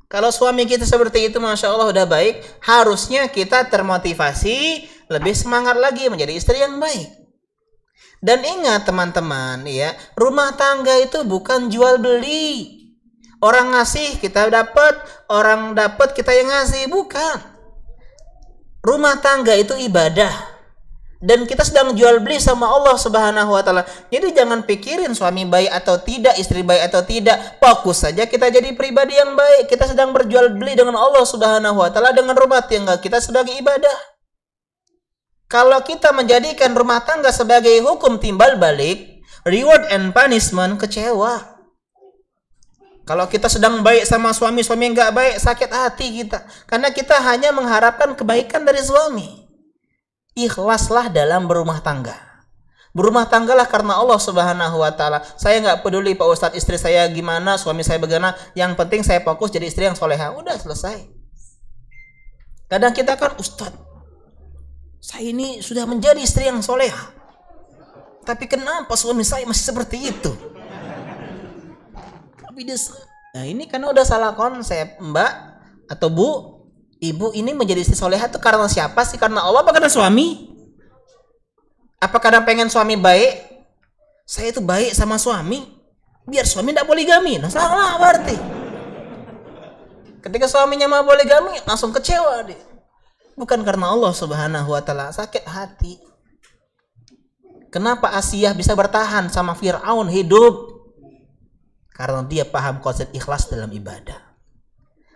Kalau suami kita seperti itu, Masya Allah udah baik, harusnya kita termotivasi lebih semangat lagi menjadi istri yang baik. Dan ingat teman-teman ya, rumah tangga itu bukan jual beli. Orang ngasih kita dapat, orang dapat kita yang ngasih, bukan. Rumah tangga itu ibadah. Dan kita sedang jual beli sama Allah Subhanahu wa taala. Jadi jangan pikirin suami baik atau tidak, istri baik atau tidak. Fokus saja kita jadi pribadi yang baik. Kita sedang berjual beli dengan Allah Subhanahu wa taala dengan rumah tangga kita sebagai ibadah. Kalau kita menjadikan rumah tangga sebagai hukum timbal balik, reward and punishment, kecewa. Kalau kita sedang baik sama suami yang nggak baik, sakit hati kita. Karena kita hanya mengharapkan kebaikan dari suami. Ikhlaslah dalam berumah tangga. Berumah tanggalah karena Allah Subhanahu wa taala. Saya nggak peduli Pak Ustadz istri saya gimana, suami saya bagaimana. Yang penting saya fokus jadi istri yang soleha. Udah selesai. Kadang kita kan Ustadz, saya ini sudah menjadi istri yang soleha, tapi kenapa suami saya masih seperti itu? Tapi nah ini karena udah salah konsep, Mbak atau Bu, Ibu ini menjadi istri soleha itu karena siapa sih? Karena Allah apa karena suami? Apa karena pengen suami baik? Saya itu baik sama suami, biar suami tidak poligami. Nah salah berarti. Ketika suaminya mau poligami, langsung kecewa dia. Bukan karena Allah Subhanahu wa taala, sakit hati. Kenapa Asiyah bisa bertahan sama Fir'aun hidup? Karena dia paham konsep ikhlas dalam ibadah.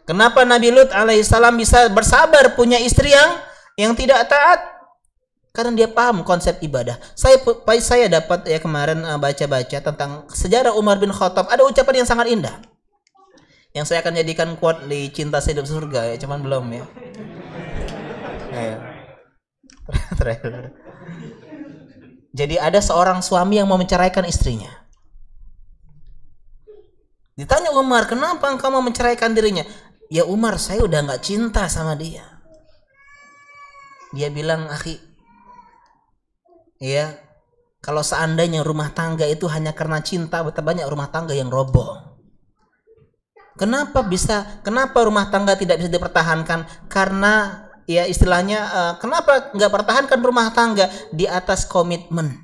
Kenapa Nabi Lut alaihissalam bisa bersabar punya istri yang tidak taat? Karena dia paham konsep ibadah. Saya dapat ya kemarin baca-baca tentang sejarah Umar bin Khattab. Ada ucapan yang sangat indah. Yang saya akan jadikan quote di Cinta Sehidup Surga ya, cuman belum ya. Jadi ada seorang suami yang mau menceraikan istrinya. Ditanya Umar, kenapa engkau mau menceraikan dirinya? Ya Umar, saya udah gak cinta sama dia. Dia bilang, akhi, ya kalau seandainya rumah tangga itu hanya karena cinta, betapa banyak rumah tangga yang roboh. Kenapa rumah tangga tidak bisa dipertahankan? Karena ya istilahnya kenapa nggak pertahankan rumah tangga? Di atas komitmen,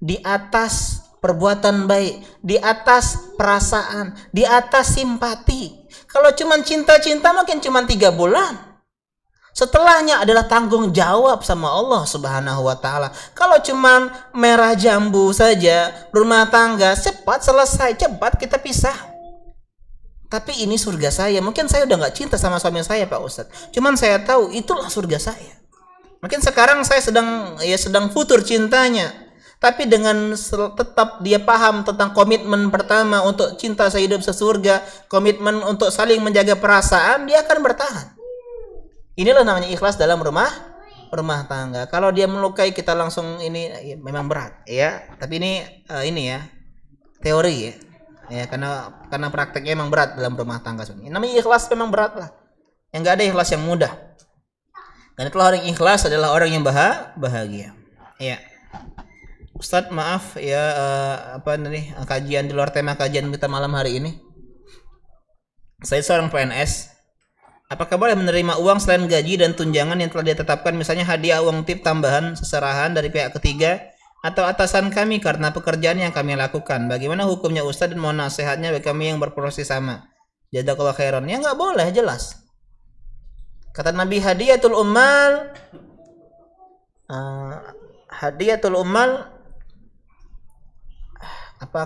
di atas perbuatan baik, di atas perasaan, di atas simpati. Kalau cuma cinta-cinta mungkin cuma 3 bulan. Setelahnya adalah tanggung jawab sama Allah Subhanahu wa taala. Kalau cuma merah jambu saja rumah tangga, cepat selesai, cepat kita pisah. Tapi ini surga saya. Mungkin saya udah nggak cinta sama suami saya Pak Ustadz. Cuman saya tahu itulah surga saya. Mungkin sekarang saya sedang futur cintanya. Tapi dengan tetap dia paham tentang komitmen pertama untuk cinta sehidup sesurga, komitmen untuk saling menjaga perasaan, dia akan bertahan. Inilah namanya ikhlas dalam rumah tangga. Kalau dia melukai kita langsung, ini ya, memang berat ya. Tapi ini ya teori ya. Ya karena prakteknya memang berat dalam rumah tangga. Namanya ikhlas memang berat lah. Yang enggak ada ikhlas yang mudah. Dan itulah orang ikhlas adalah orang yang bahagia. Ya. Ustadz maaf ya, kajian di luar tema kajian kita malam hari ini. Saya seorang PNS. Apakah boleh menerima uang selain gaji dan tunjangan yang telah ditetapkan, misalnya hadiah, uang tip tambahan, seserahan dari pihak ketiga atau atasan kami karena pekerjaan yang kami lakukan? Bagaimana hukumnya Ustadz, dan mohon nasihatnya bagi kami yang berprofesi sama. Jazakallahu khairan. Ya nggak boleh, jelas. Kata Nabi, hadiyatul ummal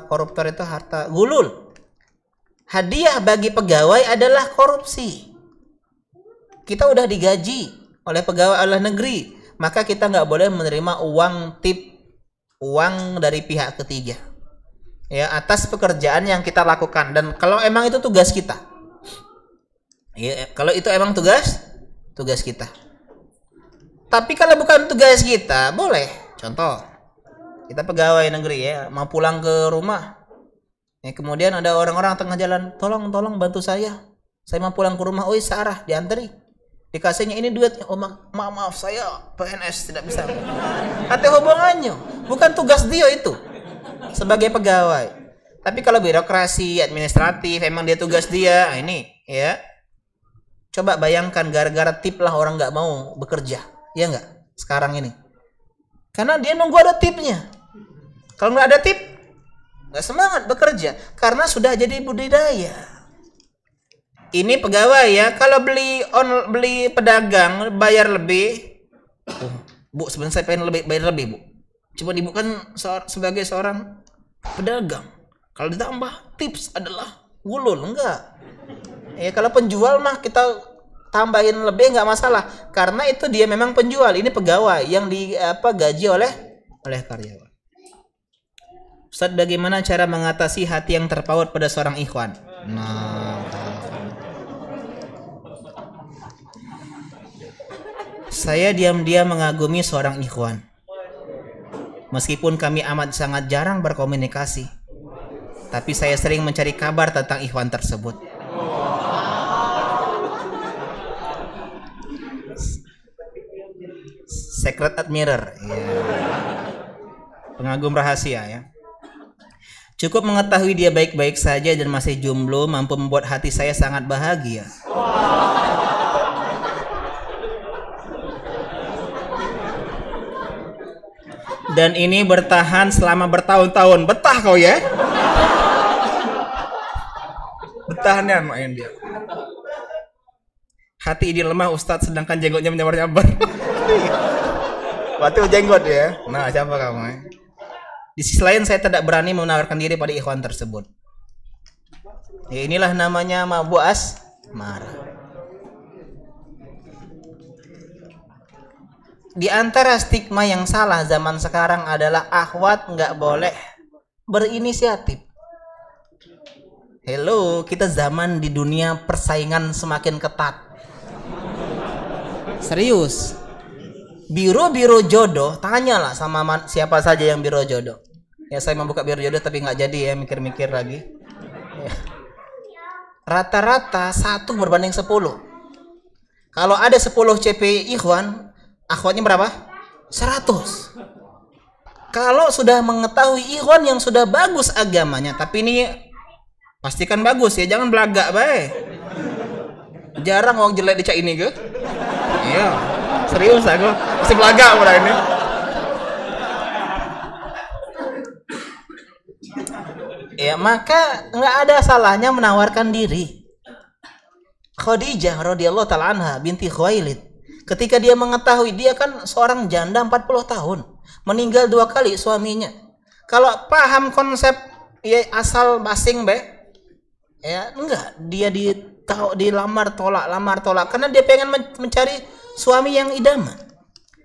koruptor itu harta gulul. Hadiah bagi pegawai adalah korupsi. Kita udah digaji oleh pegawai oleh negeri, maka kita nggak boleh menerima uang tip, uang dari pihak ketiga ya atas pekerjaan yang kita lakukan. Dan kalau emang itu tugas kita ya, kalau itu emang tugas kita. Tapi kalau bukan tugas kita, boleh. Contoh, kita pegawai negeri ya, mau pulang ke rumah ya, kemudian ada orang-orang tengah jalan, tolong bantu saya mau pulang ke rumah. Oh searah, dianteri, dikasihnya ini duitnya. Oh maaf saya PNS tidak bisa. Ada hubungannya, bukan tugas dia itu sebagai pegawai. Tapi kalau birokrasi administratif emang dia tugas dia. Ini ya, coba bayangkan gara-gara tip lah orang nggak mau bekerja, ya nggak sekarang ini, karena dia nunggu ada tipnya. Kalau nggak ada tip, nggak semangat bekerja karena sudah jadi budidaya. Ini pegawai ya, kalau beli pedagang bayar lebih. Bu, sebenarnya saya pengen bayar lebih, Bu. Coba ibu kan sebagai seorang pedagang, kalau ditambah tips adalah gulul, enggak. Ya kalau penjual mah kita tambahin lebih nggak masalah, karena itu dia memang penjual. Ini pegawai yang gaji oleh karyawan. Ustaz, bagaimana cara mengatasi hati yang terpaut pada seorang ikhwan? Saya diam-diam mengagumi seorang ikhwan, meskipun kami amat sangat jarang berkomunikasi, tapi saya sering mencari kabar tentang ikhwan tersebut. Secret admirer ya. Pengagum rahasia ya. Cukup mengetahui dia baik-baik saja dan masih jomblo mampu membuat hati saya sangat bahagia. Dan ini bertahan selama bertahun-tahun. Betah kau ya? Betahnya main dia. Hati ini lemah Ustadz, sedangkan jenggotnya menyabar-nyabar. Waktu jenggot ya. Nah, siapa kamu ya? Di sisi lain saya tidak berani menawarkan diri pada ikhwan tersebut. Ya, inilah namanya mabuk asmara. Di antara stigma yang salah zaman sekarang adalah akhwat nggak boleh berinisiatif. Hello, kita zaman di dunia persaingan semakin ketat. Serius. Biro jodoh, tanyalah sama siapa saja yang biro jodoh. Ya saya membuka biro jodoh tapi nggak jadi ya, mikir-mikir lagi. Ya. Rata-rata 1 berbanding 10. Kalau ada 10 CP ikhwan, akhwatnya berapa? 100. Kalau sudah mengetahui ikhwan yang sudah bagus agamanya, tapi ini pastikan bagus ya, jangan belagak bae. Jarang orang jelek dicak ini ke? Iya. Serius aku masih belagak udah ini. Ya maka nggak ada salahnya menawarkan diri. Khadijah radhiyallahu taala anha binti Khuwailid, ketika dia mengetahui dia kan seorang janda 40 tahun, meninggal 2 kali suaminya. Kalau paham konsep ya asal basing be, ya enggak, dia dilamar tolak karena dia pengen mencari suami yang idaman.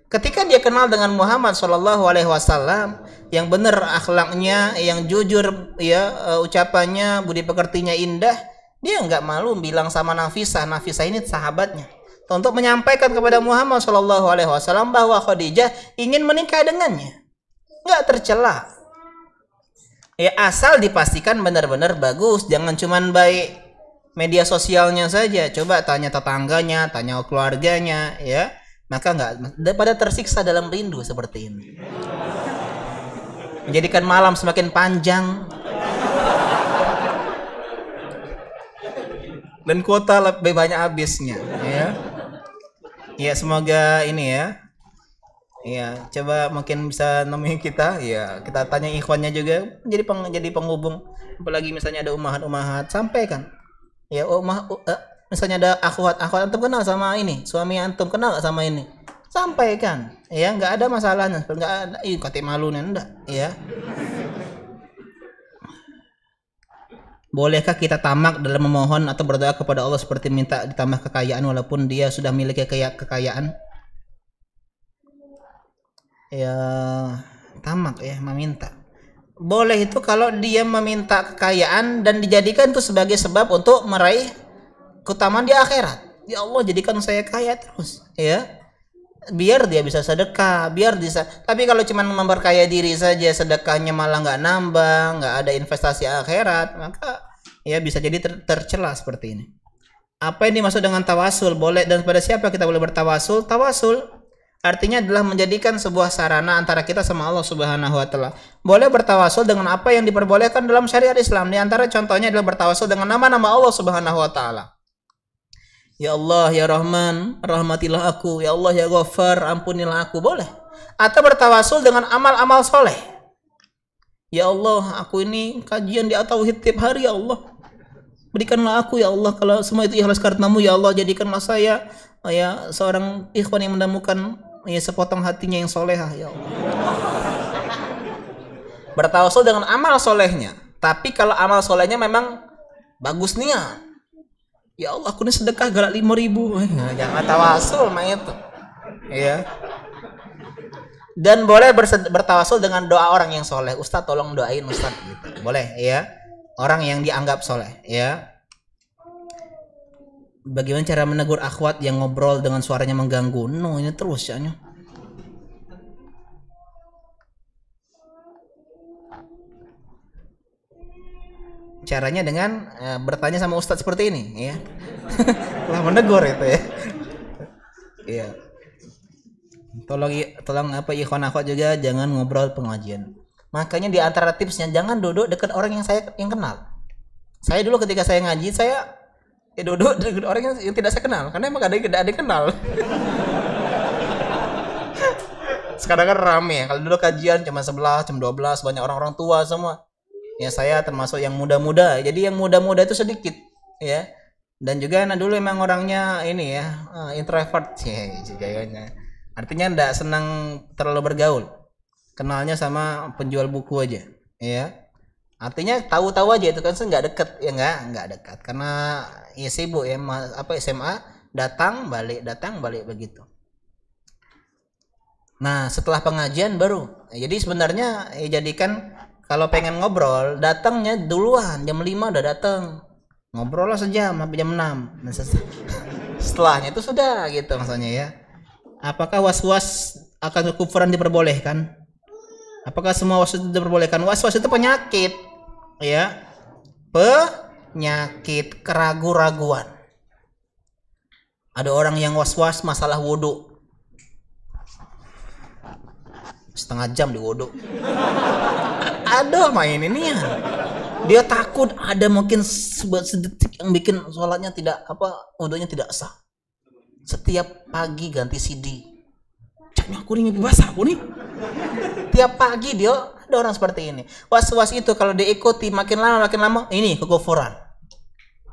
Ketika dia kenal dengan Muhammad Shallallahu Alaihi Wasallam yang benar akhlaknya, yang jujur ya ucapannya, budi pekertinya indah, dia nggak malu bilang sama Nafisah. Nafisah ini sahabatnya, untuk menyampaikan kepada Muhammad Shallallahu Alaihi Wasallam bahwa Khadijah ingin menikah dengannya. Nggak tercela. Ya asal dipastikan benar-benar bagus, jangan cuman baik media sosialnya saja. Coba tanya tetangganya, tanya keluarganya, ya. Maka nggak, daripada tersiksa dalam rindu seperti ini, menjadikan malam semakin panjang dan kuota lebih banyak habisnya, ya. Ya semoga ini ya, ya coba mungkin bisa nemuin kita, ya kita tanya ikhwannya juga, jadi penghubung, apalagi misalnya ada umahat sampaikan, ya misalnya ada akhwat antum kenal sama ini, suami antum kenal gak sama ini, sampaikan, ya nggak ada masalahnya, nggak ada kati malu nenda, ya. Bolehkah kita tamak dalam memohon atau berdoa kepada Allah seperti minta ditambah kekayaan walaupun dia sudah memiliki kekayaan? Ya tamak ya, meminta. Boleh itu kalau dia meminta kekayaan dan dijadikan itu sebagai sebab untuk meraih keutamaan di akhirat. Ya Allah jadikan saya kaya terus, ya. Biar dia bisa sedekah, biar bisa. Tapi kalau cuma memperkaya diri saja, sedekahnya malah nggak nambah, nggak ada investasi akhirat, maka ya bisa jadi tercela seperti ini. Apa yang dimaksud dengan tawasul? Boleh dan pada siapa kita boleh bertawasul? Tawasul artinya adalah menjadikan sebuah sarana antara kita sama Allah Subhanahu wa taala. Boleh bertawasul dengan apa yang diperbolehkan dalam syariat Islam. Di antara contohnya adalah bertawasul dengan nama-nama Allah Subhanahu wa taala. Ya Allah, ya Rahman, rahmatilah aku. Ya Allah, ya Ghaffar, ampunilah aku. Boleh. Atau bertawasul dengan amal-amal soleh. Ya Allah, aku ini kajian di Tauhid tiap hari, ya Allah. Berikanlah aku, ya Allah, kalau semua itu ikhlas karenamu, ya Allah, jadikanlah saya ya seorang ikhwan yang menemukan ya sepotong hatinya yang solehah, ya Allah. Bertawasul dengan amal solehnya. Tapi kalau amal solehnya memang bagus niat. Ya Allah, aku ini sedekah galak 5.000. Jangan tawasul mah itu. Ya. Dan boleh bertawasul dengan doa orang yang soleh. Ustaz tolong doain Ustaz gitu. Boleh ya. Orang yang dianggap soleh ya. Bagaimana cara menegur akhwat yang ngobrol dengan suaranya mengganggu? No, ini terus ya. Caranya dengan bertanya sama Ustadz seperti ini, ya. Lah menegur itu ya. Iya. Tolong apa ikhwan akhwat juga jangan ngobrol pengajian. Makanya di antara tipsnya jangan duduk dekat orang yang kenal. Saya dulu ketika saya ngaji saya duduk dekat orang yang tidak saya kenal karena emang ada yang kenal. Sekarang kan rame ya. Kalau dulu kajian cuma 11, jam 12 banyak orang-orang tua semua. Ya saya termasuk yang muda-muda, jadi yang muda-muda itu sedikit, ya. Dan juga dulu emang orangnya ini ya introvert, kayaknya. Artinya tidak senang terlalu bergaul, kenalnya sama penjual buku aja, ya. Artinya tahu-tahu aja itu kan nggak deket, ya nggak dekat, karena ya sibuk ya, SMA datang balik begitu. Nah setelah pengajian baru, jadi sebenarnya jadikan kalau pengen ngobrol, datangnya duluan, jam 5 udah datang. Ngobrol lah sejam sampai jam 6. Setelahnya itu sudah gitu maksudnya ya. Apakah was-was akan kekufuran diperbolehkan? Apakah semua was-was itu diperbolehkan? Was-was itu penyakit. Ya. Penyakit keraguan-raguan. Ada orang yang was-was masalah wudhu. Setengah jam di wudhu. Ada main ini ya. Dia takut ada mungkin sedetik yang bikin sholatnya tidak wudhunya tidak sah. Setiap pagi ganti CD. Caknya aku nih basah aku nih. Tiap pagi dia ada orang seperti ini. Was-was itu kalau diikuti makin lama ini kekufuran.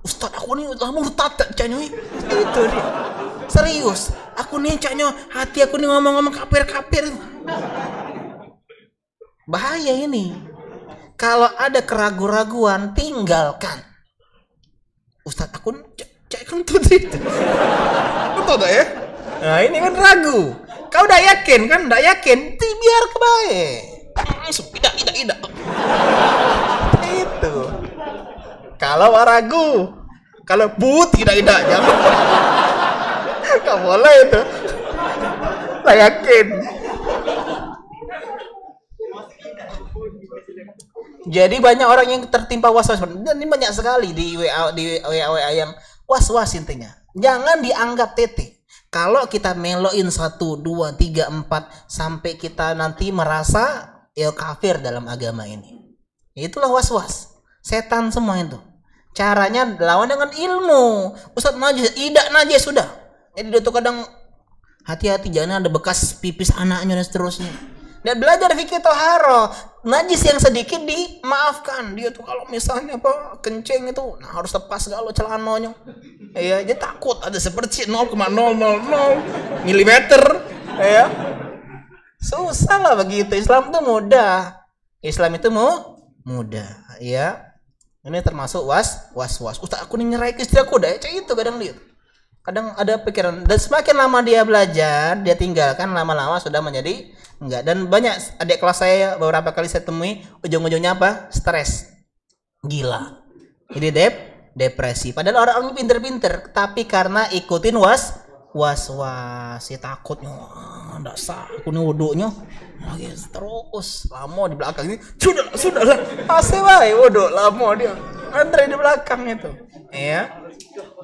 Ustaz aku nih udah murtad caknya. Itu dia. Serius. Aku nih caknya hati aku nih ngomong-ngomong kafir. Bahaya ini. Kalau ada keraguan-raguan, tinggalkan. Ustaz, aku cek kentut itu. Betul tak ya? Nah ini kan ragu. Kau udah yakin kan? Udah yakin? Biar kebaik. Tidak. Itu. Kalau ragu, kalau tidak, jangan. Gak boleh itu. Saya yakin. Jadi banyak orang yang tertimpa was-was. Dan ini banyak sekali di WA yang was-was intinya. Jangan dianggap tete. Kalau kita meloin 1, 2, 3, 4 sampai kita nanti merasa ya kafir dalam agama ini. Itulah was-was. Setan semua itu. Caranya lawan dengan ilmu. Ustaz najis, tidak najis sudah. Jadi dia tuh kadang hati-hati jangan ada bekas pipis anaknya dan seterusnya. Dan belajar fikih toharo, najis yang sedikit dimaafkan. Dia tuh kalau misalnya kencing itu harus lepas galau celananya. Ya, dia takut ada seperti 0,000 milimeter. Ya. Susah lah begitu. Islam itu mudah. Islam itu mudah, ya. Ini termasuk was. Ustaz, aku nih nyerai ke istri aku dah. Itu kadang dia. Kadang ada pikiran, dan semakin lama dia belajar, dia tinggalkan, lama-lama sudah menjadi enggak. Dan banyak adik kelas saya beberapa kali saya temui ujung-ujungnya apa? Stres, gila. Jadi depresi. Padahal orang-orang pinter-pinter, tapi karena ikutin was, si takutnya, enggak sah, aku nih wuduknya lagi terus lama di belakang ini. Sudahlah, asih wae wuduk lama dia. Antri di belakang itu. Ya.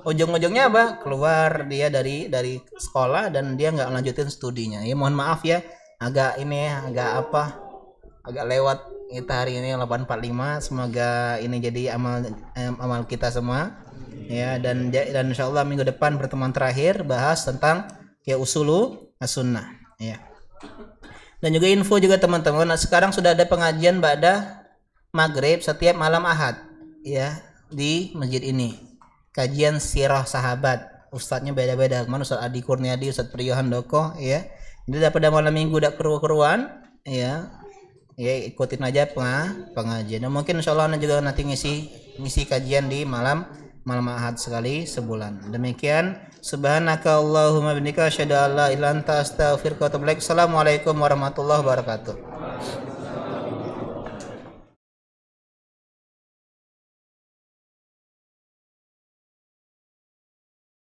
Ujung-ujungnya apa? Keluar dia dari sekolah dan dia nggak lanjutin studinya. Ya mohon maaf ya, agak lewat kita hari ini 8.45. Semoga ini jadi amal kita semua. Ya dan insyaallah minggu depan pertemuan terakhir bahas tentang ya usulu as-sunnah. Ya. Dan juga info juga teman-teman, sekarang sudah ada pengajian ba'da maghrib setiap malam Ahad ya di masjid ini. Kajian sirah sahabat, ustadznya beda-beda. Mana Ustadz Adi Kurniadi, Ustadz Priyo Handoko, ya. Jadi pada malam minggu udah keruan, ya ikutin aja pengajian. Dan mungkin insyaallah Anda juga nanti ngisi kajian di malam Ahad sekali sebulan. Demikian. Subhanaka Allahumma bihamdika asyhadu an la ilaha illa anta astaghfiruka wa atubu ilaik. Assalamualaikum warahmatullahi wabarakatuh.